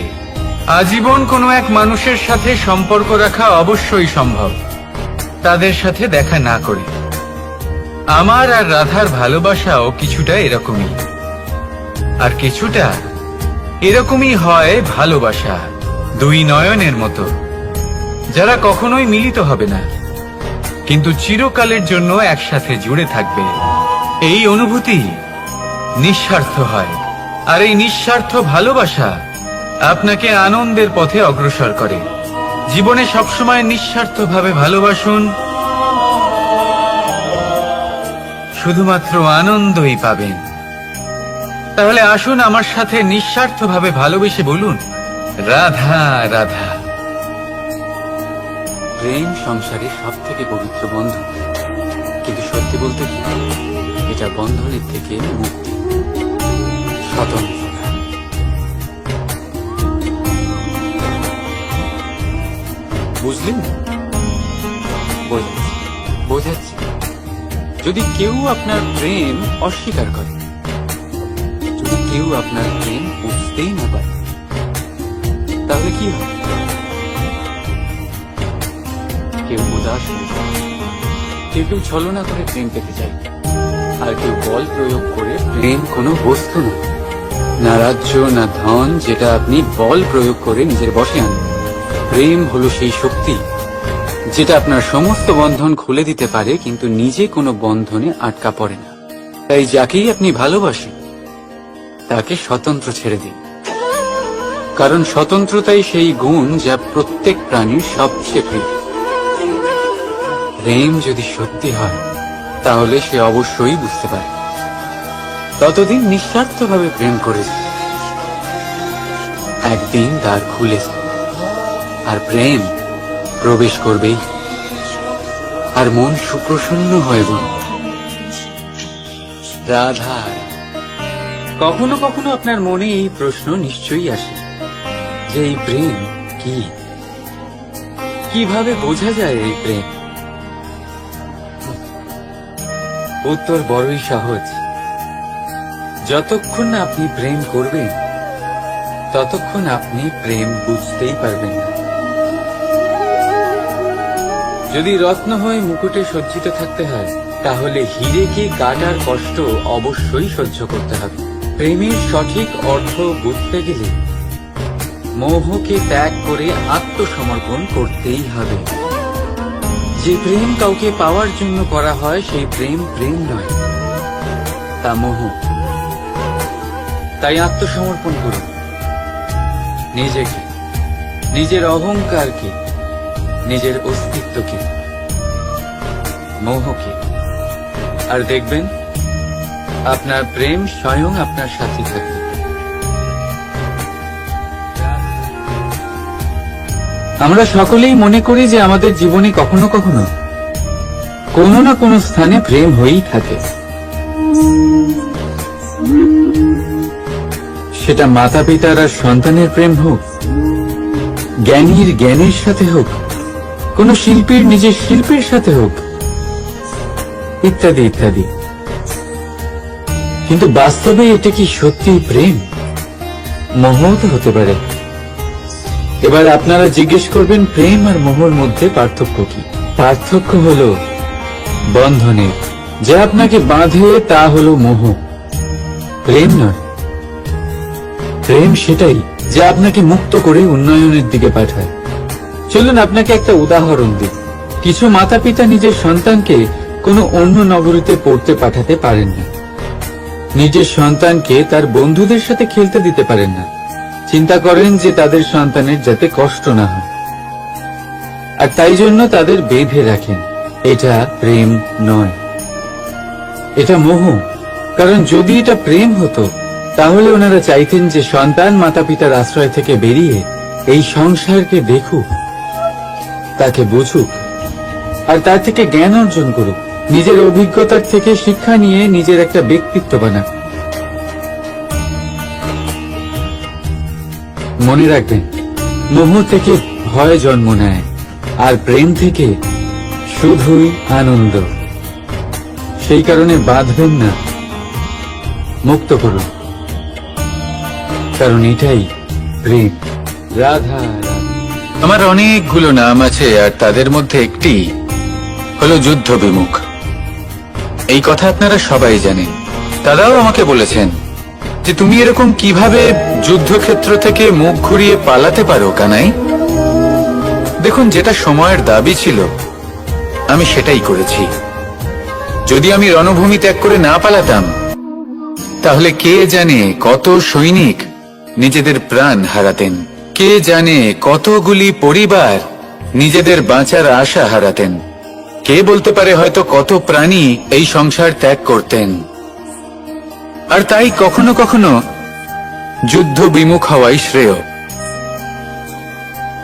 আজীবন কোনো এক মানুষের সাথে সম্পর্ক রাখা অবশ্যই সম্ভব, তাদের সাথে দেখা না করে। আমার আর রাধার ভালোবাসাও কিছুটা এরকমই, আর কিছুটা এরকমই হয় ভালোবাসা দুই নয়নের মতো, যারা কখনোই মিলিত হবে না, কিন্তু চিরকালের জন্য একসাথে জুড়ে থাকবে। এই অনুভূতি নিঃস্বার্থ হয়, আর এই নিঃস্বার্থ ভালোবাসা আপনাকে আনন্দের পথে অগ্রসর করে। জীবনে সবসময় নিঃস্বার্থভাবে ভালোবাসুন, শুধুমাত্র আনন্দই পাবেন। তাহলে আসুন আমার সাথে নিঃস্বার্থভাবে ভালোবেসে বলুন, রাধা রাধা। প্রেম সংসারের সব থেকে পবিত্র বন্ধন, কিন্তু সত্যি বলতে কি, এটা বন্ধনের থেকে মুক্তি, স্বতন্ত্রতা। বুঝলেন? বোঝাচ্ছি বোঝাচ্ছি। যদি কেউ আপনার প্রেম অস্বীকার করে, যদি কেউ আপনার প্রেম বুঝতেই না পারে, তাহলে কি হবে? কেউ উদাস হয়ে যায়, কেউ কেউ ছলনা করে প্রেম পেতে যায়, আর কেউ বল প্রয়োগ করে। প্রেম কোনো বস্তু না, না রাজ্য, না ধন, যেটা আপনি বল প্রয়োগ করে নিজের বশে আনেন। প্রেম হলো সেই শক্তি যেটা আপনার সমস্ত বন্ধন খুলে দিতে পারে, কিন্তু নিজে কোনো বন্ধনে আটকা পড়ে না। তাই যাকেই আপনি ভালোবাসেন তাকে স্বতন্ত্র ছেড়ে দিন, কারণ স্বতন্ত্রতাই সেই গুণ যা প্রত্যেক প্রাণীর সবচেয়ে প্রিয়। প্রেম যদি সত্যি হয়, তাহলে সে অবশ্যই বুঝতে পারে। ততদিন নিঃস্বার্থভাবে প্রেম করে যান। একদিন দ্বার খুলে যাবে, আর প্রেম প্রবেশ করবেই, আর মন সুপ্রসন্ন হয়ে যাবে। রাধা। কখনো কখনো আপনার মনে এই প্রশ্ন নিশ্চয়ই আসে যে এই প্রেম কি, কিভাবে বোঝা যায় এই প্রেম? উত্তর বড়ই সহজ। যতক্ষণ না আপনি প্রেম করবেন, ততক্ষণ আপনি প্রেম বুঝতেই পারবেন না। যদি রত্ন হয়ে মুকুটে সজ্জিত থাকতে হয়, তাহলে হীরেকে কাটার কষ্ট অবশ্যই সহ্য করতে হবে। প্রেমের সঠিক অর্থ বুঝতে গেলে মোহকে ত্যাগ করে আত্মসমর্পণ করতেই হবে। যে প্রেম কাউকে পাওয়ার জন্য করা হয়, সেই প্রেম প্রেম নয়, তা মোহ। তাই আত্মসমর্পণ করুন নিজেকে, নিজের অহংকারকে, নিজের অস্তিত্বকে, মোহকে, আর দেখবেন আপনার প্রেম স্বয়ং আপনার সাথে থাকবে। আমরা সকলেই মনে করি যে আমাদের জীবনে কখনো কখনো কোনো না কোনো স্থানে প্রেম হয়েই থাকে। সেটা মাতা পিতার আর সন্তানের প্রেম হোক, জ্ঞানীর জ্ঞানের সাথে হোক, কোন শিল্পীর নিজের শিল্পের সাথে হোক, ইত্যাদি ইত্যাদি। কিন্তু বাস্তবে এটা কি সত্যি প্রেম? মোহ তো হতে পারে। এবার আপনারা জিজ্ঞেস করবেন, প্রেম আর মোহর মধ্যে পার্থক্য কি? পার্থক্য হলো বন্ধনের। যা আপনাকে বাঁধে তা হলো মোহ, প্রেম নয়। প্রেম সেটাই যা আপনাকে মুক্ত করে উন্নয়নের দিকে পাঠায়। চলুন আপনাকে একটা উদাহরণ দিই। কিছু মাতা পিতা নিজের সন্তানকে কোনো অন্য নগরীতে পড়তে পাঠাতে পারেন না, নিজের সন্তানকে তার বন্ধুদের সাথে খেলতে দিতে পারেন না। চিন্তা করেন যে তাদের সন্তানের যাতে কষ্ট না হয়, আর তাই জন্য তাদের বেঁধে রাখেন। এটা প্রেম নয়, এটা মোহ। কারণ যদি এটা প্রেম হতো, তাহলে ওনারা চাইতেন যে সন্তান মাতা পিতার আশ্রয় থেকে বেরিয়ে এই সংসারকে দেখুক, তাকে বুঝুক, আর তার থেকে জ্ঞান অর্জন করুক, নিজের অভিজ্ঞতার থেকে শিক্ষা নিয়ে নিজের একটা ব্যক্তিত্ব বানাক। মনে রাখবেন, মোহ থেকে ভয় জন্ম নেয়, আর প্রেম থেকে শুধুই আনন্দ। সেই কারণে বাঁধবেন না, মুক্ত করুন, কারণ এটাই প্রেম। রাধা রাধা। আমার অনেকগুলো নাম আছে, আর তাদের মধ্যে একটি হলো যুদ্ধ বিমুখ। এই কথা আপনারা সবাই জানেন। দাদাও আমাকে বলেছেন যে তুমি এরকম কিভাবে যুদ্ধক্ষেত্র থেকে মুখ ঘুরিয়ে পালাতে পারো কানাই। দেখুন, যেটা সময়ের দাবি ছিল আমি সেটাই করেছি। যদি আমি রণভূমি ত্যাগ করে না পালাতাম, তাহলে কে জানে কত সৈনিক নিজেদের প্রাণ হারাতেন, কে জানে কতগুলি পরিবার নিজেদের বাঁচার আশা হারাতেন, কে বলতে পারে হয়তো কত প্রাণী এই সংসার ত্যাগ করতেন। আর তাই কখনো কখনো যুদ্ধ বিমুখ হওয়াই শ্রেয়।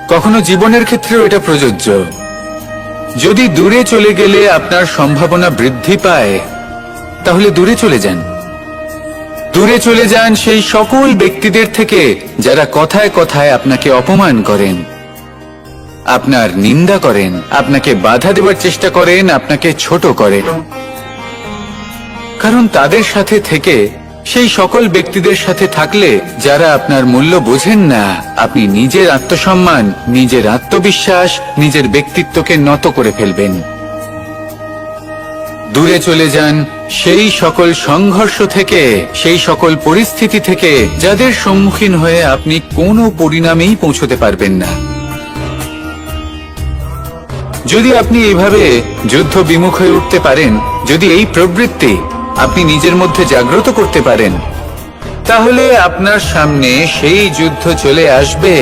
কখনো জীবনের ক্ষেত্রেও এটা প্রযোজ্য। যদি দূরে চলে গেলে আপনার সম্ভাবনা বৃদ্ধি পায়, তাহলে দূরে চলে যান। দূরে চলে যান সেই সকল ব্যক্তিদের থেকে যারা কথায় কথায় আপনাকে অপমান করেন, আপনার নিন্দা করেন, আপনাকে বাধা দেওয়ার চেষ্টা করেন, আপনাকে ছোট করেন। কারণ তাদের সাথে থেকে, সেই সকল ব্যক্তিদের সাথে থাকলে যারা আপনার মূল্য বোঝেন না, আপনি নিজের আত্মসম্মান, নিজের আত্মবিশ্বাস, নিজের ব্যক্তিত্বকে নত করে ফেলবেন। দূরে চলে যান সেই সকল সংঘর্ষ থেকে, সেই সকল পরিস্থিতি থেকে যাদের সম্মুখীন হয়ে আপনি কোনো পরিণামেই পৌঁছতে পারবেন না। যদি আপনি এইভাবে যুদ্ধ বিমুখ হয়ে উঠতে পারেন, যদি এই প্রবৃত্তি আপনি নিজের মধ্যে জাগ্রত করতে পারেন, তাহলে আপনার সামনে সেই যুদ্ধ চলে আসবে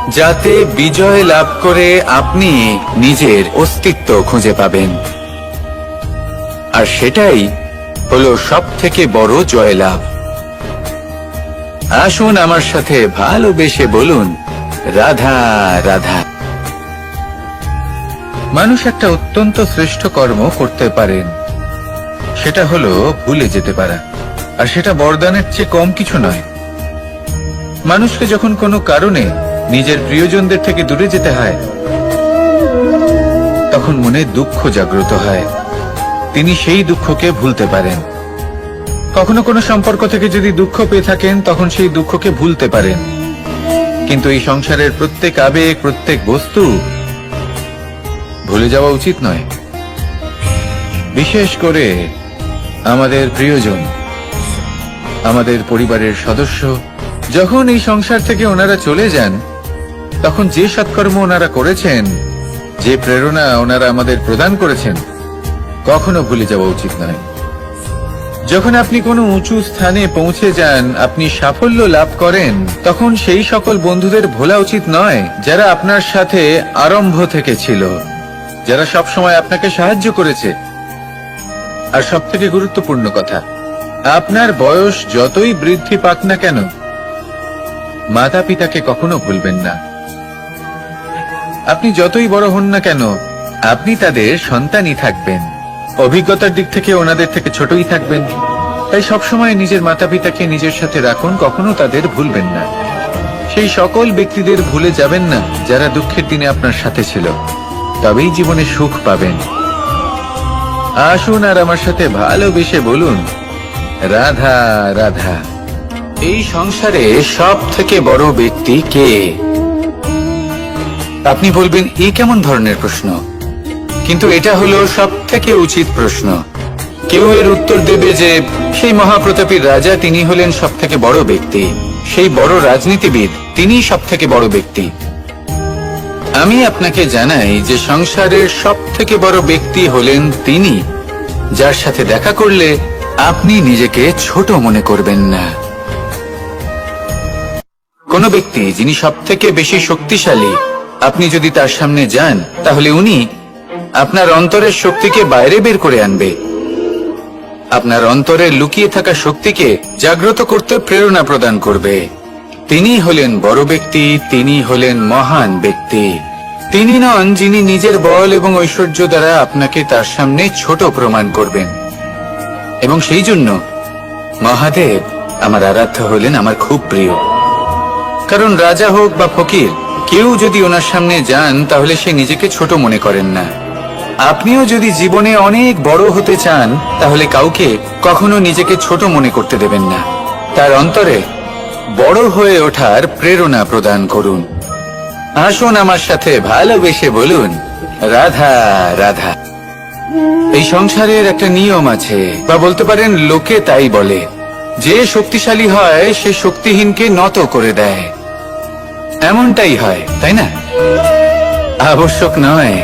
যাতে বিজয় লাভ করে আপনি নিজের অস্তিত্ব খুঁজে পাবেন। আর সেটাই হলো সবথেকে বড় জয়লাভ। আসুন আমার সাথে ভালোবেসে বলুন, রাধা রাধা। মানুষ একটা অত্যন্ত শ্রেষ্ঠ কর্ম করতে পারেন, সেটা হলো ভুলে যেতে পারা। আর সেটা বরদানের চেয়ে কম কিছু নয়। মানুষকে যখন কোনো কারণে নিজের প্রিয়জনদের থেকে দূরে যেতে হয়, তখন মনে দুঃখ জাগ্রত হয়। তিনি সেই দুঃখকে ভুলতে পারেন। কখনো কোনো সম্পর্ক থেকে যদি দুঃখ পেয়ে থাকেন, তখন সেই দুঃখকে ভুলতে পারেন। কিন্তু এই সংসারের প্রত্যেক আবেগ, প্রত্যেক বস্তু ভুলে যাওয়া উচিত নয়। বিশেষ করে আমাদের প্রিয়জন, আমাদের পরিবারের সদস্য। যখন এই সংসার থেকে ওনারা চলে যান, তখন যে সৎকর্ম ওনারা করেছেন, যে প্রেরণা ওনারা আমাদের প্রদান করেছেন, কখনো ভুলে যাওয়া উচিত নয়। যখন আপনি কোনো উঁচু স্থানে পৌঁছে যান, আপনি সাফল্য লাভ করেন, তখন সেই সকল বন্ধুদের ভোলা উচিত নয় যারা আপনার সাথে আরম্ভ থেকে ছিল, যারা সবসময় আপনাকে সাহায্য করেছে। আর সবথেকে গুরুত্বপূর্ণ কথা, আপনার বয়স যতই বৃদ্ধি পাক না কেন, মাতা পিতাকে কখনো ভুলবেন না। আপনি যতই বড় হন না কেন, আপনি তাদের সন্তানই থাকবেন। অভিজ্ঞতার দিক থেকে ওনাদের থেকে ছোটই থাকবেন। তাই সবসময় নিজের মাতা পিতাকে নিজের সাথে রাখুন, কখনো তাদের ভুলবেন না। সেই সকল ব্যক্তিদের ভুলে যাবেন না যারা দুঃখের দিনে আপনার সাথে ছিল, তবেই জীবনে সুখ পাবেন। আসুন আর আমার সাথে ভালোবেসে বলুন, রাধা রাধা। এই সংসারে সব থেকে বড় ব্যক্তি কে? আপনি বলবেন, এ কেমন ধরনের প্রশ্ন? কিন্তু এটা হলো সব থেকে উচিত প্রশ্ন। কেউ এর উত্তর দেবে যে সেই মহাপ্রতাপী রাজা, তিনি হলেন সব থেকে বড় ব্যক্তি, সেই বড় রাজনীতিবিদ, তিনি সব থেকে বড় ব্যক্তি। আমি আপনাকে জানাই যে সংসারের সব থেকে বড় ব্যক্তি হলেন তিনি, যার সাথে দেখা করলে আপনি নিজেকে ছোট মনে করবেন না। কোন ব্যক্তি যিনি সব থেকে বেশি শক্তিশালী, আপনি যদি তার সামনে যান, তাহলে উনি আপনার অন্তরের শক্তিকে বাইরে বের করে আনবে, আপনার অন্তরে লুকিয়ে থাকা শক্তিকে জাগ্রত করতে প্রেরণা প্রদান করবে। তিনি হলেন বড় ব্যক্তি, তিনি হলেন মহান ব্যক্তি। তিনি নন যিনি নিজের বল এবং ঐশ্বর্য দ্বারা আপনাকে তার সামনে ছোট প্রমাণ করবেন। এবং সেই জন্য মহাদেব আমার আরাধ্য হলেন আমার খুব প্রিয়। কারণ রাজা হোক বা ফকির, কেউ যদি ওনার সামনে যান তাহলে সে নিজেকে ছোট মনে করেন না। আপনিও যদি জীবনে অনেক বড় হতে চান তাহলে কাউকে কখনো নিজেকে ছোট মনে করতে দেবেন না। তার অন্তরে বড় হয়ে ওঠার প্রেরণা প্রদান করুন। আসুন আমার সাথে ভালোবেসে বলুন, রাধা রাধা। এই সংসারের একটা নিয়ম আছে, বা বলতে পারেন লোকে তাই বলে, যে শক্তিশালী হয় সে শক্তিহীনকে নত করে দেয়। এমনটাই হয়, তাই না? আবশ্যক নয়।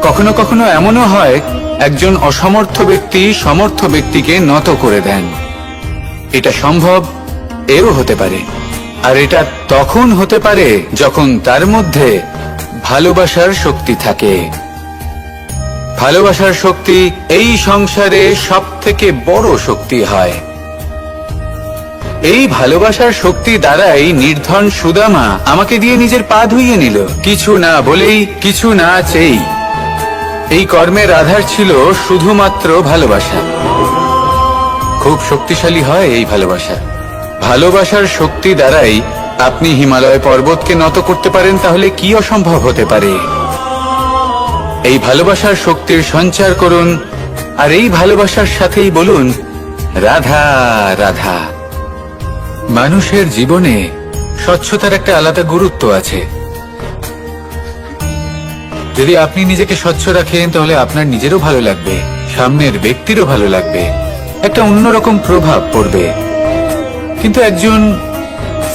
কখনো কখনো এমনও হয় একজন অসমর্থ ব্যক্তি সমর্থ ব্যক্তিকে নত করে দেন। এটা সম্ভব, এও হতে পারে। আর এটা তখন হতে পারে যখন তার মধ্যে ভালোবাসার শক্তি থাকে। ভালোবাসার শক্তি এই সংসারে সবথেকে বড় শক্তি হয়। এই ভালোবাসার শক্তি দ্বারাই নির্ধন সুদামা আমাকে দিয়ে নিজের পা ধুইয়ে নিল, কিছু না বলেই, কিছু না চেয়েই। এই কর্মের আধার ছিল শুধুমাত্র ভালোবাসা। খুব শক্তিশালী হয় এই ভালোবাসা। ভালোবাসার শক্তি দ্বারাই আপনি হিমালয় পর্বতকে নত করতে পারেন, তাহলে কি অসম্ভব হতে পারে? এই ভালোবাসার শক্তির সঞ্চার করুন, আর এই ভালোবাসার সাথেই বলুন, রাধা রাধা। মানুষের জীবনে স্বচ্ছতার একটা আলাদা গুরুত্ব আছে। যদি আপনি নিজেকে স্বচ্ছ রাখেন তাহলে আপনার নিজেরও ভালো লাগবে, সামনের ব্যক্তিরও ভালো লাগবে, একটা অন্যরকম প্রভাব পড়বে। কিন্তু একজন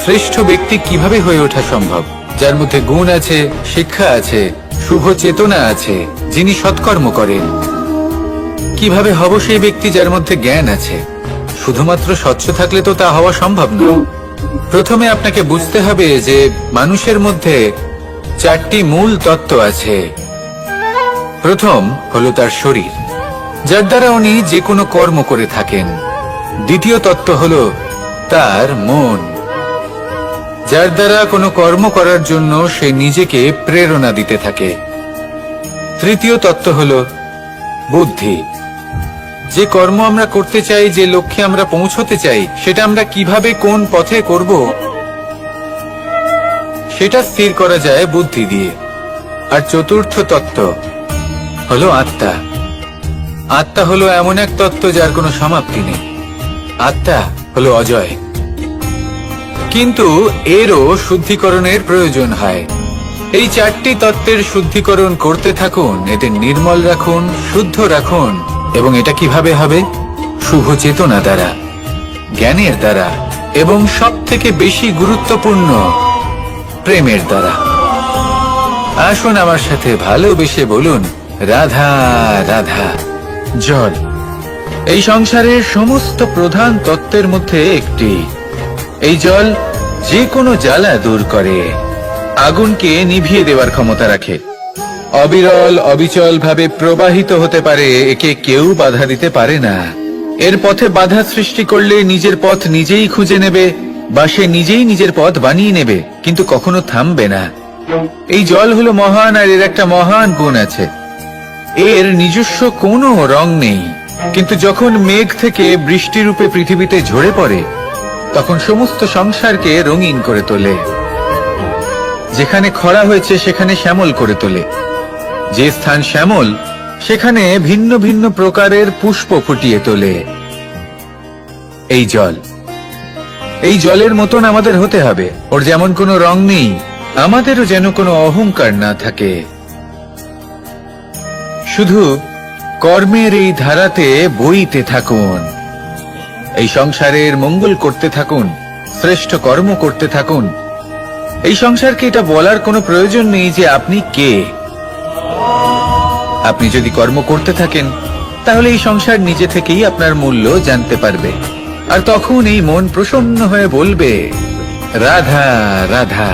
শ্রেষ্ঠ ব্যক্তি কিভাবে হয়ে ওঠা সম্ভব? যার মধ্যে গুণ আছে, শিক্ষা আছে, শুভ চেতনা আছে, যিনি সৎকর্ম করেন। কিভাবে হব সেই ব্যক্তি যার মধ্যে জ্ঞান আছে? শুধুমাত্র স্বচ্ছ থাকলে তো তা হওয়া সম্ভব নয়। প্রথমে আপনাকে বুঝতে হবে যে মানুষের মধ্যে 4টি মূল তত্ত্ব আছে। প্রথম হলো তার শরীর, যার দ্বারা উনি যে কোনো কর্ম করে থাকেন। দ্বিতীয় তত্ত্ব হলো তার মন, যার দ্বারা কোনো কর্ম করার জন্য সে নিজেকে প্রেরণা দিতে থাকে। তৃতীয় তত্ত্ব হলো বুদ্ধি, যে কর্ম আমরা করতে চাই, যে লক্ষ্যে আমরা পৌঁছতে চাই, সেটা আমরা কিভাবে কোন পথে করব সেটা স্থির করা যায় বুদ্ধি দিয়ে। আর চতুর্থ তত্ত্ব হলো আত্মা। আত্মা হলো এমন এক তত্ত্ব যার কোনো সমাপ্তি নেই। আত্মা হলো অজয়। কিন্তু এরও শুদ্ধিকরণের প্রয়োজন হয়। এই 4টি তত্ত্বের শুদ্ধিকরণ করতে থাকুন, এদের নির্মল রাখুন, শুদ্ধ রাখুন। এবং এটা কিভাবে হবে? শুভ চেতনা দ্বারা, জ্ঞানের দ্বারা, এবং সব থেকে বেশি গুরুত্বপূর্ণ প্রেমের দ্বারা। আসুন আমার সাথে ভালোবেসে বলুন, রাধা রাধা। জল এই সংসারের সমস্ত প্রধান তত্ত্বের মধ্যে একটি। এই জল যে কোনো জ্বালা দূর করে, আগুনকে নিভিয়ে দেওয়ার ক্ষমতা রাখে, অবিরল অবিচল ভাবে প্রবাহিত হতে পারে, একে কেউ বাধা দিতে পারে না। এর পথে বাধা সৃষ্টি করলে নিজের পথ নিজেই খুঁজে নেবে, বা সে নিজেই নিজের পথ বানিয়ে নেবে, কিন্তু কখনো থামবে না। এই জল হলো মহান, আর এর একটা মহান গুণ আছে, এর নিজস্ব কোনো রং নেই। কিন্তু যখন মেঘ থেকে বৃষ্টি রূপে পৃথিবীতে ঝরে পড়ে, তখন সমস্ত সংসারকে রঙিন করে তোলে। যেখানে খরা হয়েছে সেখানে শ্যামল করে তোলে। যে স্থান শ্যামল সেখানে ভিন্ন ভিন্ন প্রকারের পুষ্প ফুটিয়ে তোলে। এই জল, এই জলের মতন আমাদের হতে হবে। ওর যেমন কোনো রং নেই, আমাদেরও যেন কোনো অহংকার না থাকে। শুধু কর্মের এই ধারাতে বইতে থাকুন, এই সংসারের মঙ্গল করতে থাকুন, শ্রেষ্ঠ কর্ম করতে থাকুন। এই সংসারকে এটা বলার কোনো প্রয়োজন নেই যে আপনি কে। আপনি যদি কর্ম করতে থাকেন তাহলে এই সংসার নিজে থেকেই আপনার মূল্য জানতে পারবে, আর তখন এই মন প্রসন্ন হয়ে বলবে, রাধা রাধা।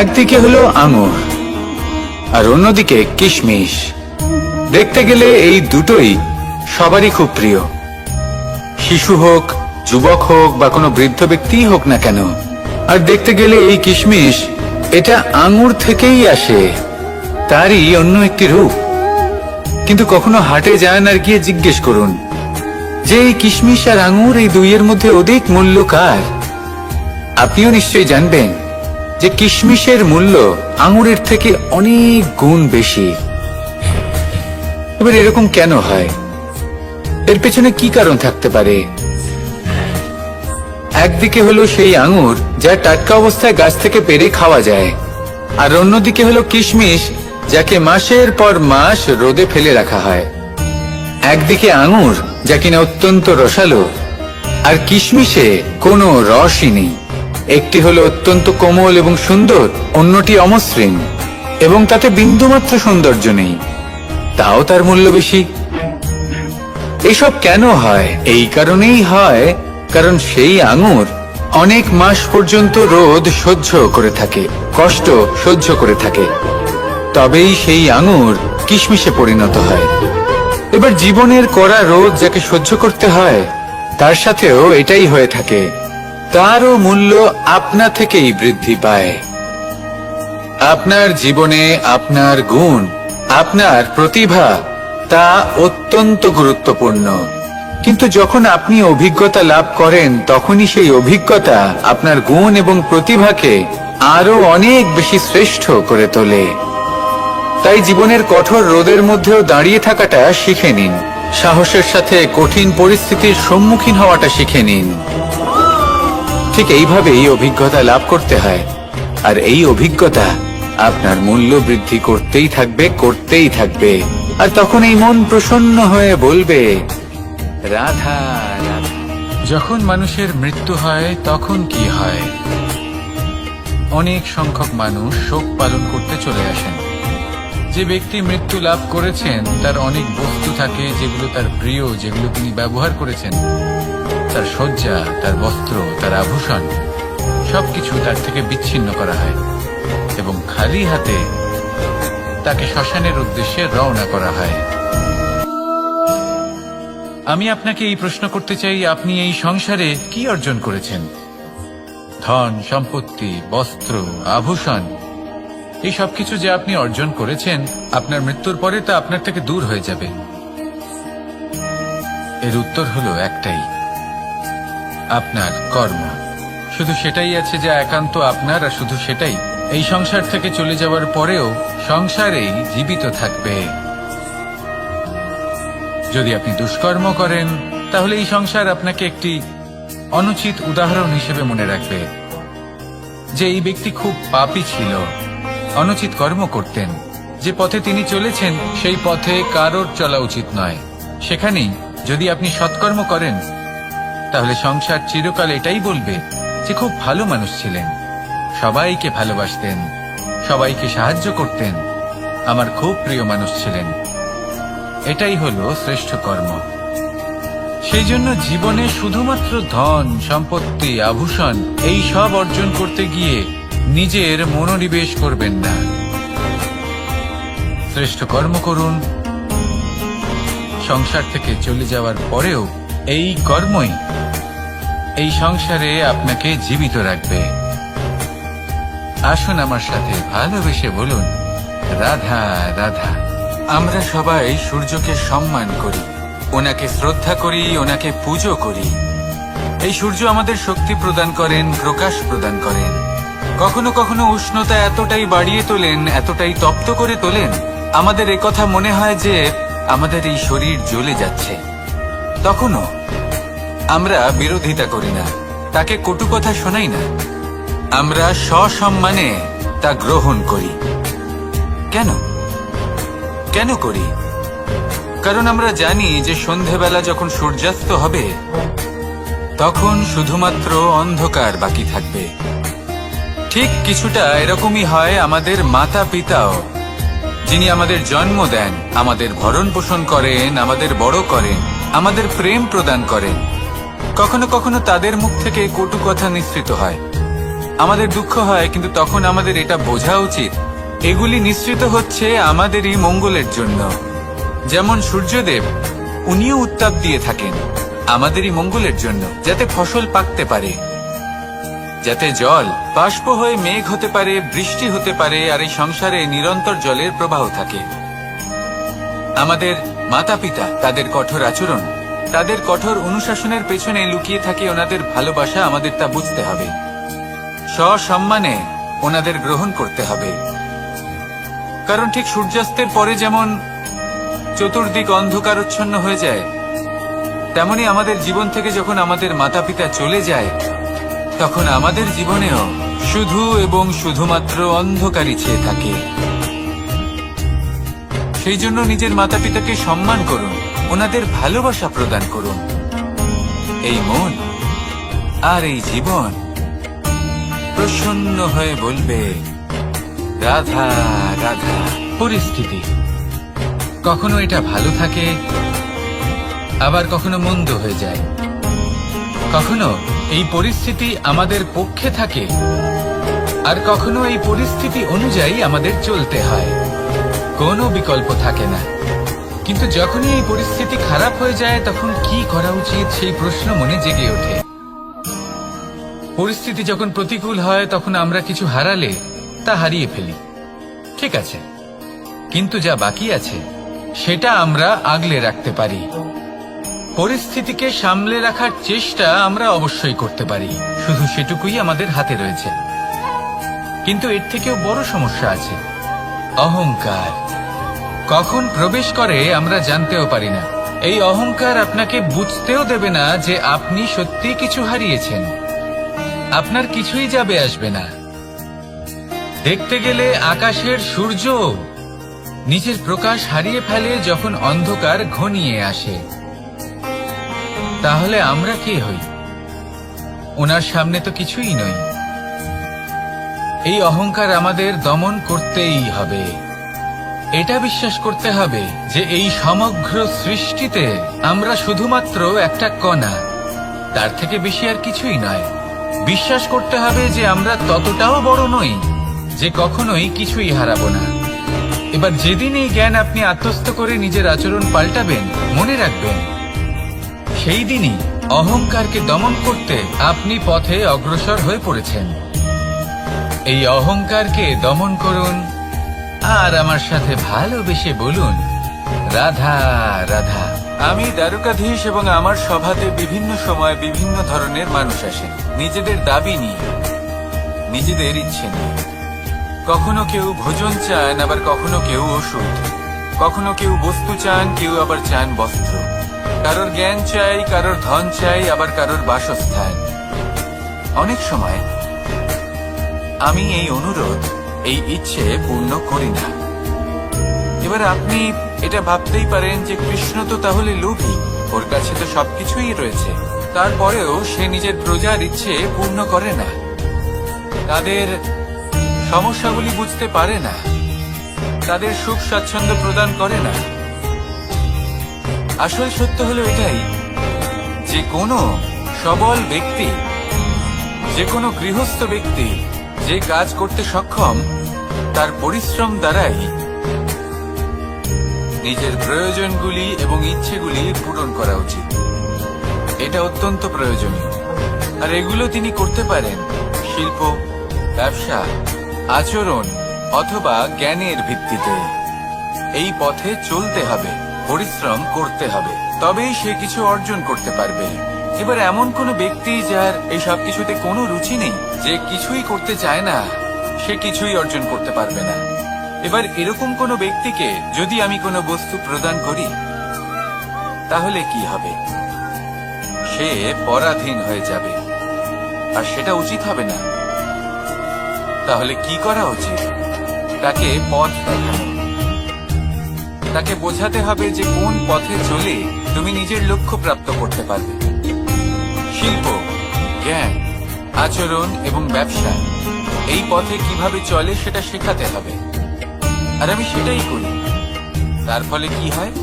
একদিকে হলো আঙুর আর অন্যদিকে কিশমিশ। দেখতে গেলে এই দুটোই সবারই খুব প্রিয়, শিশু হোক, যুবক হোক, বা কোনো বৃদ্ধ ব্যক্তিই হোক না কেন। আর দেখতে গেলে এই কিশমিশ, এটা আঙুর থেকেই আসে, তারই অন্য একটি রূপ। কিন্তু কখনো হাটে যান আর গিয়ে জিজ্ঞেস করুন যে এই কিশমিশ আর আঙুর, এই দুইয়ের মধ্যে অধিক মূল্য কার? আপনিও নিশ্চয়ই জানবেন যে কিশমিশের মূল্য আঙুরের থেকে অনেক গুণ বেশি। এবার এরকম কেন হয়? এর পেছনে কি কারণ থাকতে পারে? একদিকে হলো সেই আঙুর যা টাটকা অবস্থায় গাছ থেকে পেড়ে খাওয়া যায়, আর অন্যদিকে হলো কিশমিশ যাকে মাসের পর মাস রোদে ফেলে রাখা হয়। একদিকে আঙুর যা কিনা অত্যন্ত রসালো, আর কিশমিশে কোনো রসই নেই। একটি হলো অত্যন্ত কোমল এবং সুন্দর, অন্যটি অমসৃণ এবং তাতে বিন্দুমাত্র সৌন্দর্য নেই, তাও তার মূল্য বেশি। এসব কেন হয়? এই কারণেই হয় কারণ সেই আঙুর অনেক মাস পর্যন্ত রোদ সহ্য করে থাকে, কষ্ট সহ্য করে থাকে, তবেই সেই আঙুর কিশমিশে পরিণত হয়। এবার জীবনের কড়া রোদ যাকে সহ্য করতে হয়, তার সাথেও এটাই হয়ে থাকে। তারও মূল্য আপনা থেকেই বৃদ্ধি পায়। আপনার জীবনে আপনার গুণ, আপনার প্রতিভা, তা অত্যন্ত গুরুত্বপূর্ণ। কিন্তু যখন আপনি অভিজ্ঞতা লাভ করেন, তখনই সেই অভিজ্ঞতা আপনার গুণ এবং প্রতিভাকে আরো অনেক বেশি শ্রেষ্ঠ করে তোলে। তাই জীবনের কঠোর রোদের মধ্যেও দাঁড়িয়ে থাকাটা শিখে নিন, সাহসের সাথে কঠিন পরিস্থিতির সম্মুখীন হওয়াটা শিখে নিন। ঠিক এইভাবেই অভিজ্ঞতা লাভ করতে হয়, আর এই অভিজ্ঞতা আপনার মূল্য বৃদ্ধি করতেই থাকবে, করতেই থাকবে। আর তখন এই মন প্রসন্ন হয়ে বলবে, রাধা রাধা। যখন মানুষের মৃত্যু হয় তখন কি হয়? অনেক সংখ্যক মানুষ শোক পালন করতে চলে আসেন। যে ব্যক্তি মৃত্যু লাভ করেছেন তার অনেক বস্তু থাকে যেগুলো তার প্রিয়, যেগুলো তিনি ব্যবহার করেছেন। তার শয্যা, তার বস্ত্র, তার আভূষণ সবকিছু তার থেকে বিচ্ছিন্ন করা হয় এবং খালি হাতে তাকে শ্মশানের উদ্দেশ্যে রওনা করা হয়। আমি আপনাকে এই প্রশ্ন করতে চাই, আপনি এই সংসারে কি অর্জন করেছেন? ধন, সম্পত্তি, বস্ত্র, আভূষণ, এই সবকিছু যে আপনি অর্জন করেছেন, আপনার মৃত্যুর পরে তা আপনার থেকে দূর হয়ে যাবে। এর উত্তর হলো একটাই, আপনার কর্ম। শুধু সেটাই আছে যা একান্ত আপনার, আর শুধু সেটাই এই সংসার থেকে চলে যাওয়ার পরেও সংসারেই জীবিত থাকবে। যদি আপনি দুষ্কর্ম করেন, তাহলে এই সংসার আপনাকে একটি অনুচিত উদাহরণ হিসেবে মনে রাখবে যে এই ব্যক্তি খুব পাপী ছিল, অনুচিত কর্ম করতেন। যে পথে তিনি চলেছেন সেই পথে কারোর চলা উচিত নয়। সেখানেই যদি আপনি সৎকর্ম করেন, তাহলে সংসার চিরকাল এটাই বলবে যে খুব ভালো মানুষ ছিলেন, সবাইকে ভালোবাসতেন, সবাইকে সাহায্য করতেন, আমার খুব প্রিয় মানুষ ছিলেন। এটাই হলো শ্রেষ্ঠ কর্ম। সেই জন্য জীবনে শুধুমাত্র ধন, সম্পত্তি, আভূষণ এই সব অর্জন করতে গিয়ে নিজের মনোনিবেশ করবেন না। শ্রেষ্ঠ কর্ম করুন। সংসার থেকে চলে যাওয়ার পরেও এই কর্মই এই সংসারে আপনাকে জীবিত রাখবে। আসুন আমার সাথে ভালোবেসে বলুন, রাধা রাধা। আমরা সবাই সূর্যকে সম্মান করি, ওনাকে শ্রদ্ধা করি, ওনাকে পুজো করি। এই সূর্য আমাদের শক্তি প্রদান করেন, প্রকাশ প্রদান করেন। কখনো কখনো উষ্ণতা এতটাই বাড়িয়ে তোলেন, এতটাই তপ্ত করে তোলেন, আমাদের একথা মনে হয় যে আমাদের এই শরীর জ্বলে যাচ্ছে। তখনও আমরা বিরোধিতা করি না, তাকে কটু কথা শোনাই না, আমরা সসম্মানে তা গ্রহণ করি। কেন কেন করি? কারণ আমরা জানি যে সন্ধেবেলা যখন সূর্যাস্ত হবে, তখন শুধুমাত্র অন্ধকার বাকি থাকবে। ঠিক কিছুটা এরকমই হয় আমাদের মাতা পিতাও, যিনি আমাদের জন্ম দেন, আমাদের ভরণ পোষণ করেন, আমাদের বড় করেন, আমাদের প্রেম প্রদান করেন। কখনো কখনো তাদের মুখ থেকে কটু কথা নিঃসৃত হয়, আমাদের দুঃখ হয়, কিন্তু তখন আমাদের এটা বোঝা উচিত এগুলি নিঃসৃত হচ্ছে আমাদেরই মঙ্গলের জন্য। যেমন সূর্যদেব, উনিও উত্তাপ দিয়ে থাকেন আমাদেরই মঙ্গলের জন্য, যাতে ফসল পাকতে পারে, যাতে জল বাষ্প হয়ে মেঘ হতে পারে, বৃষ্টি হতে পারে, আর এই সংসারে নিরন্তর জলের প্রবাহ থাকে। আমাদের মাতা পিতা, তাদের কঠোর আচরণ, তাদের কঠোর অনুশাসনের পেছনে লুকিয়ে থাকে ওনাদের ভালোবাসা, আমাদের তা বুঝতে হবে। সসম্মানে ওনাদের গ্রহণ করতে হবে। কারণ ঠিক সূর্যাস্তের পরে যেমন চতুর্দিক অন্ধকারচ্ছন্ন হয়ে যায়, তেমনি আমাদের জীবন থেকে যখন আমাদের মাতা পিতা চলে যায়, তখন আমাদের জীবনেও শুধু এবং শুধুমাত্র অন্ধকারই ছেয়ে থাকে। সেই জন্য নিজের মাতা পিতাকে সম্মান করুন, ওনাদের ভালোবাসা প্রদান করুন। এই মন আর এই জীবন প্রসন্ন হয়ে বলবে, রাধা রাধা। পরিস্থিতি কখনো এটা ভালো থাকে, আবার কখনো মন্দ হয়ে যায়। কখনো এই পরিস্থিতি আমাদের পক্ষে থাকে, আর কখনো এই পরিস্থিতি অনুযায়ী আমাদের চলতে হয়। কোনো বিকল্প থাকে না। কিন্তু যখনই এই পরিস্থিতি খারাপ হয়ে যায়, তখন কি করা উচিত সেই প্রশ্ন মনে জেগে ওঠে। পরিস্থিতি যখন প্রতিকূল হয়, তখন আমরা কিছু হারালে তা হারিয়ে ফেলি, ঠিক আছে, কিন্তু যা বাকি আছে সেটা আমরা আগলে রাখতে পারি। পরিস্থিতিকে সামলে রাখার চেষ্টা আমরা অবশ্যই করতে পারি, শুধু সেটুকুই আমাদের হাতে রয়েছে। কিন্তু এর থেকেও বড় সমস্যা আছে, অহংকার। কখন প্রবেশ করে আমরা জানতেও পারি না। এই অহংকার আপনাকে বুঝতেও দেবে না যে আপনি সত্যি কিছু হারিয়েছেন। আপনার কিছুই যাবে আসবে না। দেখতে গেলে আকাশের সূর্য নিজের প্রকাশ হারিয়ে ফেলে যখন অন্ধকার ঘনিয়ে আসে। তাহলে আমরা কে হই? ওনার সামনে তো কিছুই নই। এই অহংকার আমাদের দমন করতেই হবে। এটা বিশ্বাস করতে হবে যে এই সমগ্র সৃষ্টিতে আমরা শুধুমাত্র একটা কণা, তার থেকে বেশি আর কিছুই নয়। বিশ্বাস করতে হবে যে আমরা ততটাও বড় নই যে কখনোই কিছুই হারাবো না। এবার যেদিন এই জ্ঞান আপনি আত্মস্থ করে নিজের আচরণ পাল্টাবেন, মনে রাখবেন সেই দিনই অহংকারকে দমন করতে আপনি পথে অগ্রসর হয়ে পড়েছেন। এই অহংকারকে দমন করুন আর আমার সাথে ভালোবেসে বলুন, রাধা রাধা। আমি দ্বারকাধীশ এবং আমার সভাতে বিভিন্ন সময় বিভিন্ন ধরনের মানুষ আসেন, নিজেদের দাবি নিয়ে, নিজেদের ইচ্ছে নিয়ে। কখনো কেউ ভোজন চান, আবার কখনো কেউ ওষুধ। কখনো কেউ বস্তু চান, কেউ আবার চান বস্ত্র। কারোর জ্ঞান চাই, কারোর ধন চাই, আবার কারোর বাসস্থান। অনেক সময় আমি এই অনুরোধ, এই ইচ্ছে পূর্ণ করি না। এবার আপনি এটা ভাবতেই পারেন যে কৃষ্ণ তো তাহলে লোভী, ওর কাছে তো সবকিছুই রয়েছে, তারপরেও সে নিজের প্রজার ইচ্ছে পূর্ণ করে না, তাদের সমস্যাগুলি বুঝতে পারে না, তাদের সুখ স্বাচ্ছন্দ্য প্রদান করে না। আসল সত্য হলো এটাই যে কোনো সবল ব্যক্তি, যে কোনো গৃহস্থ ব্যক্তি যে কাজ করতে সক্ষম, তার পরিশ্রম দ্বারাই নিজের প্রয়োজনগুলি এবং ইচ্ছেগুলি পূরণ করা উচিত। এটা অত্যন্ত প্রয়োজনীয়। আর এগুলো তিনি করতে পারেন শিল্প, ব্যবসা, আচরণ অথবা জ্ঞানের ভিত্তিতে। এই পথে চলতে হবে, পরিশ্রম করতে হবে, তবেই সে কিছু অর্জন করতে পারবে। এবার এমন কোন ব্যক্তি যার এই সব কিছুতে কোনো রুচি নেই, যে কিছুই করতে চায় না, সে কিছুই অর্জন করতে পারবে না। এবার এরকম কোন ব্যক্তিকে যদি আমি কোনো বস্তু প্রদান করি, তাহলে কি হবে? সে পরাধীন হয়ে যাবে, আর সেটা উচিত হবে না। তাহলে কি করা উচিত? তাকে পথ দেখানো, তাকে বোঝাতে হবে যে কোন পথে চলে তুমি নিজের লক্ষ্য প্রাপ্ত করতে পারবে। শিল্প, জ্ঞান, আচরণ এবং ব্যবসা, এই পথে কিভাবে চলে সেটা শেখাতে হবে। আর আমি সেটাই করি। তার ফলে কি হয়?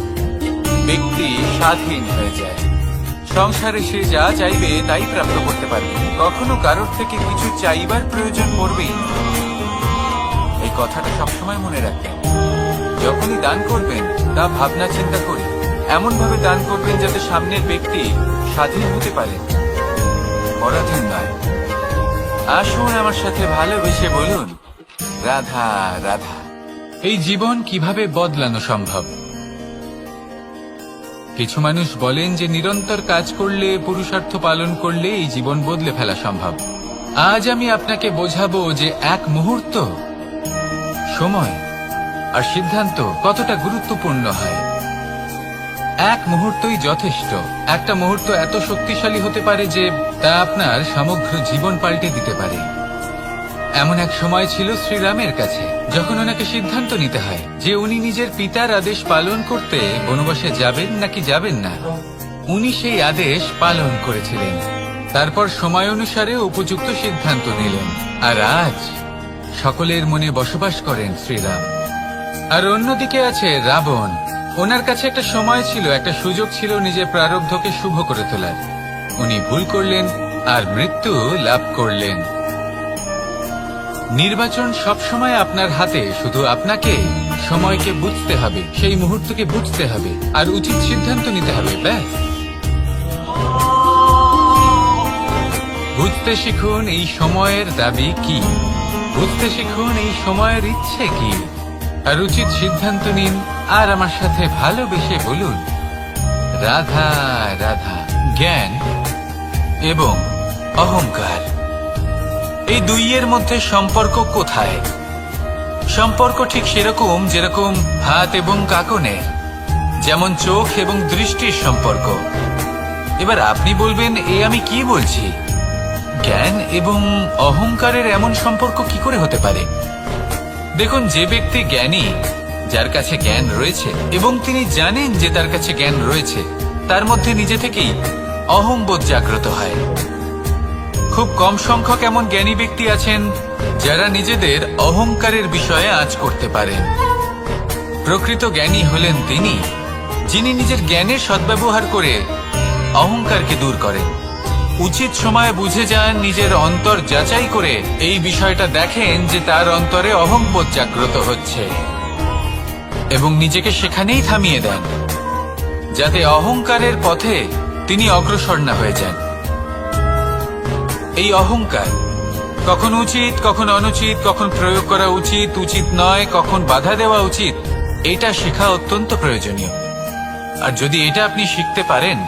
ব্যক্তি স্বাধীন হয়ে যায়। সংসারে সে যা চাইবে তাই প্রাপ্ত করতে পারবে, কখনো কারোর থেকে কিছু চাইবার প্রয়োজন পড়বেই না। এই কথাটা সবসময় মনে রাখবেন। যখনই দান করবেন তা ভাবনা চিন্তা করে এমন ভাবে দান করবেন যাতে সামনের ব্যক্তি স্বাধীন হতে পারে, পরাধীন নয়। আসুন আমার সাথে ভালোবেসে বলুন, রাধা রাধা। এই জীবন কিভাবে বদলানো সম্ভব? কিছু মানুষ বলেন যে নিরন্তর কাজ করলে, পুরুষার্থ পালন করলে এই জীবন বদলে ফেলা সম্ভব। আজ আমি আপনাকে বোঝাবো যে এক মুহূর্ত, সময় আর সিদ্ধান্ত কতটা গুরুত্বপূর্ণ হয়। এক মুহূর্তই যথেষ্ট। একটা মুহূর্ত এত শক্তিশালী হতে পারে যে তা আপনার সমগ্র জীবন পাল্টে দিতে পারে। এমন এক সময় ছিল শ্রীরামের কাছে, যখন ওনাকে সিদ্ধান্ত নিতে হয় যে উনি নিজের পিতার আদেশ পালন করতে বনবাসে যাবেন নাকি যাবেন না। উনি সেই আদেশ পালন করেছিলেন, তারপর সময় অনুসারে উপযুক্ত সিদ্ধান্ত নিলেন। আর আজ সকলের মনে বসবাস করেন শ্রীরাম। আর অন্যদিকে আছে রাবণ। ওনার কাছে একটা সময় ছিল, একটা সুযোগ ছিল নিজের প্রারব্ধকে শুভ করে তোলার। উনি ভুল করলেন আর মৃত্যু লাভ করলেন। নির্বাচন সবসময় আপনার হাতে, শুধু আপনাকে সময়কে বুঝতে হবে, সেই মুহূর্তকে বুঝতে হবে আর উচিত সিদ্ধান্ত নিতে হবে। ব্যাস, বুঝতে শিখুন এই সময়ের দাবি কি, বুঝতে শিখুন এই সময়ের ইচ্ছে কি, আর উচিত সিদ্ধান্ত নিন। আর আমার সাথে ভালোবেসে বলুন, রাধা রাধা। জ্ঞান এবং অহংকার, এই দুইয়ের মধ্যে সম্পর্ক কোথায়? সম্পর্ক ঠিক সেরকম যেরকম হাত এবং কাকনের, যেমন চোখ এবং দৃষ্টির সম্পর্ক। এবার আপনি বলবেন, এ আমি কি বলছি? জ্ঞান এবং অহংকারের এমন সম্পর্ক কি করে হতে পারে? দেখুন, যে ব্যক্তি জ্ঞানী, যার কাছে জ্ঞান রয়েছে এবং তিনি জানেন যে তার কাছে জ্ঞান রয়েছে, তার মধ্যে নিজে থেকেই অহংবোধ জাগ্রত হয়। খুব কম সংখ্যক এমন জ্ঞানী ব্যক্তি আছেন যারা নিজেদের অহংকারের বিষয়ে আঁচ করতে পারেন। প্রকৃত জ্ঞানী হলেন তিনি, যিনি নিজের জ্ঞানের সদ্ব্যবহার করে অহংকারকে দূর করেন। উচিত সময়ে বুঝে যান, নিজের অন্তর যাচাই করে এই বিষয়টা দেখেন যে তার অন্তরে অহংবোধ জাগ্রত হচ্ছে এবং নিজেকে সেখানেই থামিয়ে দেন, যাতে অহংকারের পথে তিনি অগ্রসর না হয়ে যান। এই অহংকার কখন উচিত, কখন অনুচিত, কখন প্রয়োগ করা উচিত, উচিত নয়, কখন বাধা দেওয়া উচিত, এটা শেখা অত্যন্ত প্রয়োজনীয়। আর যদি এটা আপনি শিখতে পারেন,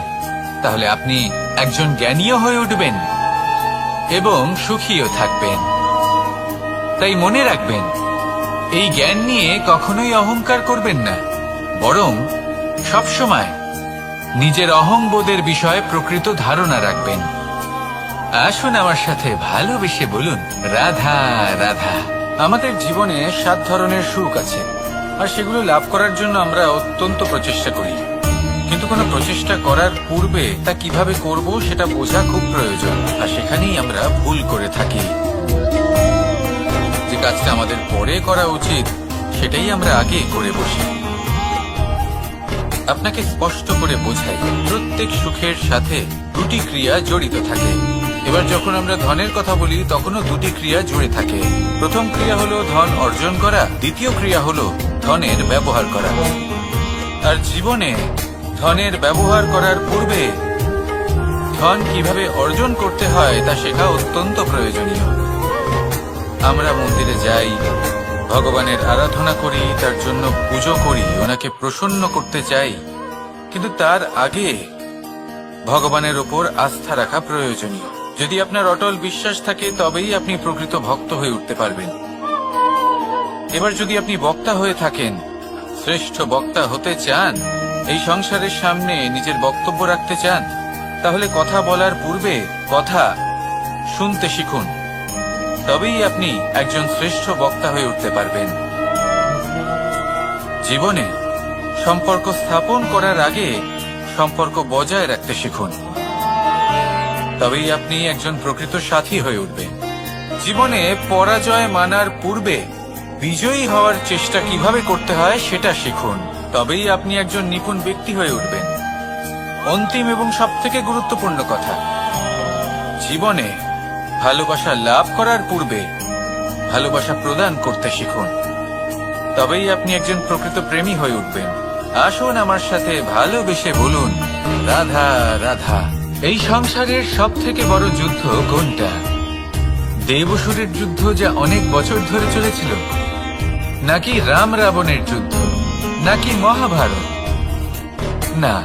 তাহলে আপনি একজন জ্ঞানীও হয়ে উঠবেন এবং সুখীও থাকবেন। তাই মনে রাখবেন, এই জ্ঞান নিয়ে কখনোই অহংকার করবেন না, বরং সবসময় নিজের অহংবোধের বিষয়ে প্রকৃত ধারণা রাখবেন। আসুন আমার সাথে ভালোবেসে বলুন, রাধা রাধা। আমাদের জীবনে 7 ধরনের সুখ আছে, আর সেগুলো লাভ করার জন্য আমরা অত্যন্ত প্রচেষ্টা করি। কিন্তু কোনো প্রচেষ্টা করার পূর্বে তা কিভাবে করব সেটা বোঝা খুব প্রয়োজন, আর সেখানেই আমরা ভুল করে থাকি। যে কাজটা আমাদের পরে করা উচিত সেটাই আমরা আগে করে বসি। আপনাকে স্পষ্ট করে বোঝাই, প্রত্যেক সুখের সাথে 2টি ক্রিয়া জড়িত থাকে। এবার যখন আমরা ধনের কথা বলি, তখনও 2টি ক্রিয়া জুড়ে থাকে। প্রথম ক্রিয়া হলো ধন অর্জন করা, দ্বিতীয় ক্রিয়া হলো ধনের ব্যবহার করা। আর জীবনে ধনের ব্যবহার করার পূর্বে ধন কিভাবে অর্জন করতে হয় তা শেখা অত্যন্ত প্রয়োজনীয়। আমরা মন্দিরে যাই, ভগবানের আরাধনা করি, তার জন্য পুজো করি, ওনাকে প্রসন্ন করতে চাই, কিন্তু তার আগে ভগবানের ওপর আস্থা রাখা প্রয়োজনীয়। যদি আপনার অটল বিশ্বাস থাকে, তবেই আপনি প্রকৃত ভক্ত হয়ে উঠতে পারবেন। এবার যদি আপনি বক্তা হয়ে থাকেন, শ্রেষ্ঠ বক্তা হতে চান, এই সংসারের সামনে নিজের বক্তব্য রাখতে চান, তাহলে কথা বলার পূর্বে কথা শুনতে শিখুন। তবেই আপনি একজন শ্রেষ্ঠ বক্তা হয়ে উঠতে পারবেন। জীবনে সম্পর্ক স্থাপন করার আগে সম্পর্ক বজায় রাখতে শিখুন, তবেই আপনি একজন প্রকৃত সাথী হয়ে উঠবেন। জীবনে পরাজয় মানার পূর্বে বিজয়ী হওয়ার চেষ্টা কিভাবে করতে হয় সেটা শিখুন, তবেই আপনি একজন নিপুণ ব্যক্তি হয়ে উঠবেন। অন্তিম এবং সবথেকে গুরুত্বপূর্ণ কথা, জীবনে ভালোবাসা লাভ করার পূর্বে ভালোবাসা প্রদান করতে শিখুন, তবেই আপনি একজন প্রকৃত প্রেমী হয়ে উঠবেন। আসুন আমার সাথে ভালোবেসে বলুন, রাধা রাধা। এই সংসারের সবথেকে বড় যুদ্ধ কোনটা? দেবসুরের যুদ্ধ, যা অনেক বছর ধরে চলেছিল, নাকি রাম রাবণের যুদ্ধ, নাকি মহাভারত? না,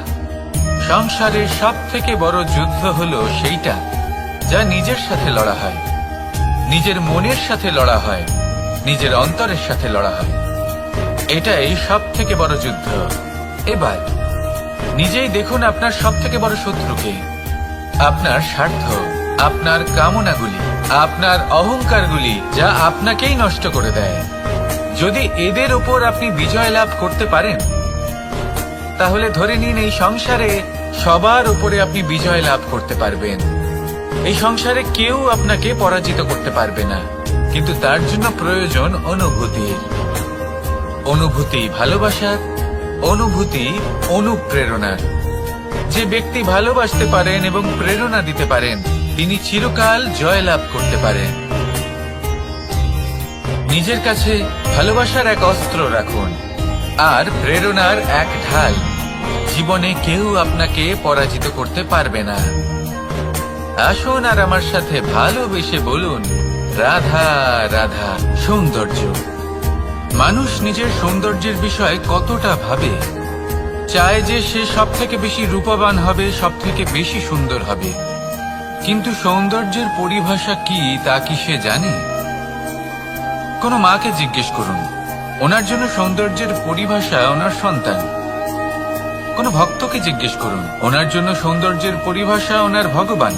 সংসারের সবথেকে বড় যুদ্ধ হলো সেইটা যা নিজের সাথে লড়া হয়। নিজের মনের সাথে লড়া হয়, নিজের অন্তরের সাথে লড়া হয়। এটাই সব থেকে বড় যুদ্ধ। এবার নিজেই দেখুন আপনার সব থেকে বড় শত্রুকে। আপনার স্বার্থ, আপনার কামনাগুলি, আপনার অহংকারগুলি, যা আপনাকেই নষ্ট করে দেয়। যদি এদের উপর আপনি বিজয় লাভ করতে পারেন, তাহলে ধরে নিন এই সংসারে সবার উপরে আপনি বিজয় লাভ করতে পারবেন। এই সংসারে কেউ আপনাকে পরাজিত করতে পারবে না। কিন্তু তার জন্য প্রয়োজন অনুভূতির। অনুভূতি ভালোবাসার, অনুভূতি অনুপ্রেরণার। যে ব্যক্তি ভালোবাসতে পারেন এবং প্রেরণা দিতে পারেন, তিনি চিরকাল জয় লাভ করতে পারেন। নিজের কাছে ভালোবাসার এক অস্ত্র রাখুন আর প্রেরণার এক ঢাল। জীবনে কেউ আপনাকে পরাজিত করতে পারবে না। আসুন আর আমার সাথে ভালোবেসে বলুন, রাধা রাধা। সৌন্দর্য। মানুষ নিজের সৌন্দর্যের বিষয়ে কতটা ভাবে, চায় যে সে সব থেকে বেশি রূপবান হবে, সব থেকে বেশি সুন্দর হবে। কিন্তু সৌন্দর্যের পরিভাষা কি তা কি সে জানে? কোনো মাকে জিজ্ঞেস করুন, ওনার জন্য সৌন্দর্যের পরিভাষা ওনার সন্তান। কোনো ভক্তকে জিজ্ঞেস করুন, ওনার জন্য সৌন্দর্যের পরিভাষা ওনার ভগবান।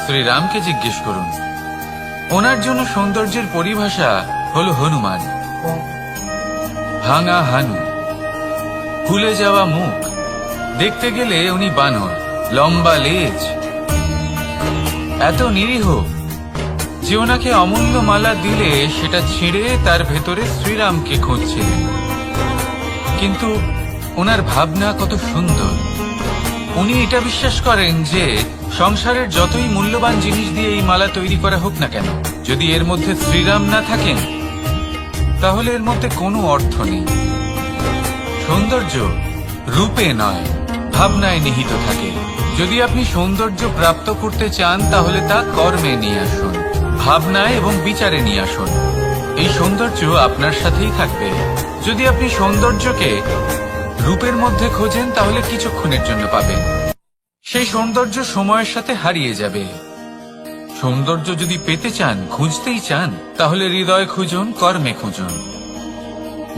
শ্রীরামকে জিজ্ঞেস করুন, ওনার জন্য সৌন্দর্যের পরিভাষা হলো হনুমান। ভাঙা হানু, ফুলে যাওয়া মুখ, দেখতে গেলে উনি বানর, লম্বা লেজ, এত নিরীহ যে ওনাকে অমূল্য মালা দিলে সেটা ছিঁড়ে তার ভেতরে শ্রীরামকে খুঁজছিলেন। কিন্তু ওনার ভাবনা কত সুন্দর। উনি এটা বিশ্বাস করেন যে সংসারের যতই মূল্যবান জিনিস দিয়ে এই মালা তৈরি করা হোক না কেন, যদি এর মধ্যে শ্রীরাম না থাকেন তাহলে এর মধ্যে কোনো অর্থ নেই। সৌন্দর্য রূপে নয়, ভাবনায় নিহিত থাকে। যদি আপনি সৌন্দর্য প্রাপ্ত করতে চান তাহলে তা কর্মে নিয়ে আসুন, ভাবনায় এবং বিচারে নিয়ে আসুন। এই সৌন্দর্য আপনার সাথেই থাকবে। যদি আপনি সৌন্দর্যকে রূপের মধ্যে খোঁজেন তাহলে কিছুক্ষণের জন্য পাবেন, সেই সৌন্দর্য সময়ের সাথে হারিয়ে যাবে। সৌন্দর্য যদি পেতে চান, খুঁজতেই চান, তাহলে হৃদয় খুঁজুন, কর্মে খুঁজুন।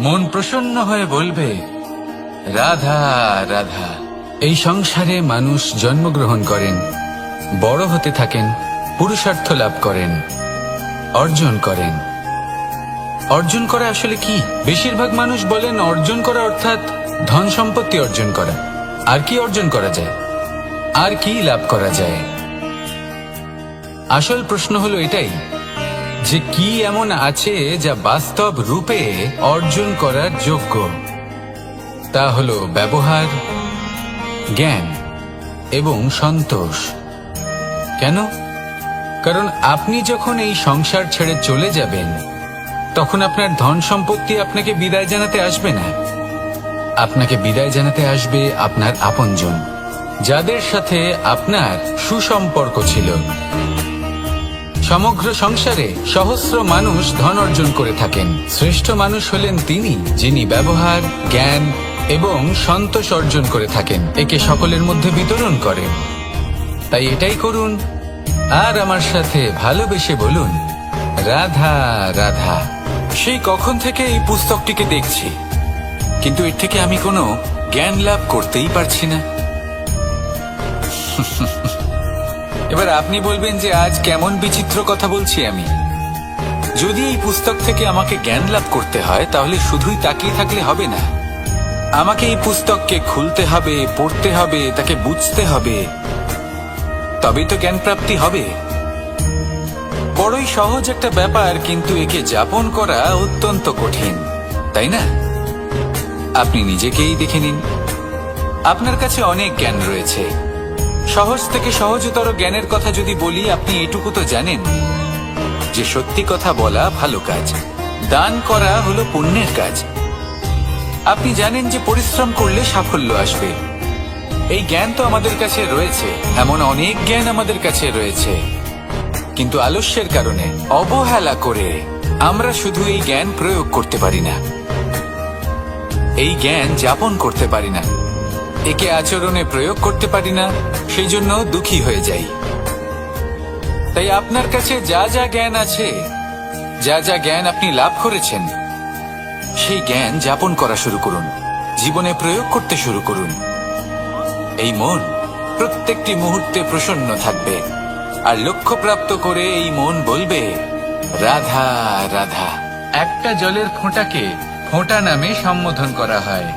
মন প্রসন্ন হয়ে বলবে, রাধা রাধা। এই সংসারে মানুষ জন্মগ্রহণ করেন, বড় হতে থাকেন, পুরুষার্থ লাভ করেন, অর্জন করেন। অর্জন করা আসলে কি? বেশিরভাগ মানুষ বলেন অর্জন করা অর্থাৎ ধন সম্পত্তি অর্জন করা। আর কি অর্জন করা যায়? আর কি লাভ করা যায়? আসল প্রশ্ন হলো এটাই যে কি এমন আছে যা বাস্তব রূপে অর্জন করার যোগ্য। তা হলো ব্যবহার, জ্ঞান এবং সন্তোষ। কেন? কারণ আপনি যখন এই সংসার ছেড়ে চলে যাবেন তখন আপনার ধন সম্পত্তি আপনাকে বিদায় জানাতে আসবে না। আপনাকে বিদায় জানাতে আসবে আপনার আপনজন, যাদের সাথে আপনার সুসম্পর্ক ছিল। সমগ্র সংসারে সহস্র মানুষ ধন অর্জন করে থাকেন। শ্রেষ্ঠ মানুষ হলেন তিনি যিনি ব্যবহার, জ্ঞান এবং সন্তোষ অর্জন করে থাকেন, একে সকলের মধ্যে বিতরণ করেন। তাই এটাই করুন আর আমার সাথে ভালোবেসে বলুন, রাধা রাধা। সেই কখন থেকে এই পুস্তকটিকে দেখছি, কিন্তু এর থেকে আমি কোনো জ্ঞান লাভ করতেই পারছি না। এবার আপনি বলবেন যে আজ কেমন বিচিত্র কথা বলছি আমি। যদি এই পুস্তক থেকে আমাকে জ্ঞান লাভ করতে হয় তাহলে শুধুই তাকিয়ে থাকলে হবে না। আমাকে এই পুস্তককে খুলতে হবে, পড়তে হবে, তাকে বুঝতে হবে, তবেই তো জ্ঞান প্রাপ্তি হবে। বড়ই সহজ একটা ব্যাপার, কিন্তু একে যাপন করা অত্যন্ত কঠিন, তাই না? আপনি নিজেকেই দেখে নিন। আপনার কাছে অনেক জ্ঞান রয়েছে। সহজ থেকে সহজতর জ্ঞানের কথা যদি বলি, আপনি এটুকু তো জানেন যে সত্যি কথা বলা ভালো কাজ, দান করা হলো পুণ্যের কাজ। আপনি জানেন যে পরিশ্রম করলে সাফল্য আসবে। এই জ্ঞান তো আমাদের কাছে রয়েছে, এমন অনেক জ্ঞান আমাদের কাছে রয়েছে, কিন্তু আলস্যের কারণে, অবহেলা করে আমরা শুধু এই জ্ঞান প্রয়োগ করতে পারি না, এই জ্ঞান যাপন করতে পারি না, একে আচরণে প্রয়োগ করতে পারি না। সেই জন্য দুঃখী হয়ে যাই। তাই আপনার কাছে যা যা জ্ঞান আছে, যা যা জ্ঞান আপনি লাভ করেছেন, সেই জ্ঞান যাপন করা শুরু করুন, জীবনে প্রয়োগ করতে শুরু করুন। এই মন প্রত্যেকটি মুহূর্তে প্রসন্ন থাকবে, আর লক্ষ্যপ্রাপ্ত করে এই মন বলবে, রাধা রাধা। একটা জলের ফোঁটাকে ফোঁটা নামে সম্বোধন করা হয়।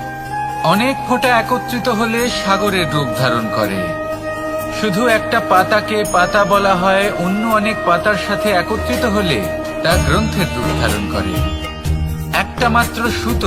অনেক ফোঁটা একত্রিত হলে সাগরের রূপ ধারণ করে। শুধু একটা পাতাকে পাতা বলা হয়, অন্য অনেক পাতার সাথে একত্রিত হলে তা গ্রন্থের রূপ ধারণ করে। একটা মাত্র সুতো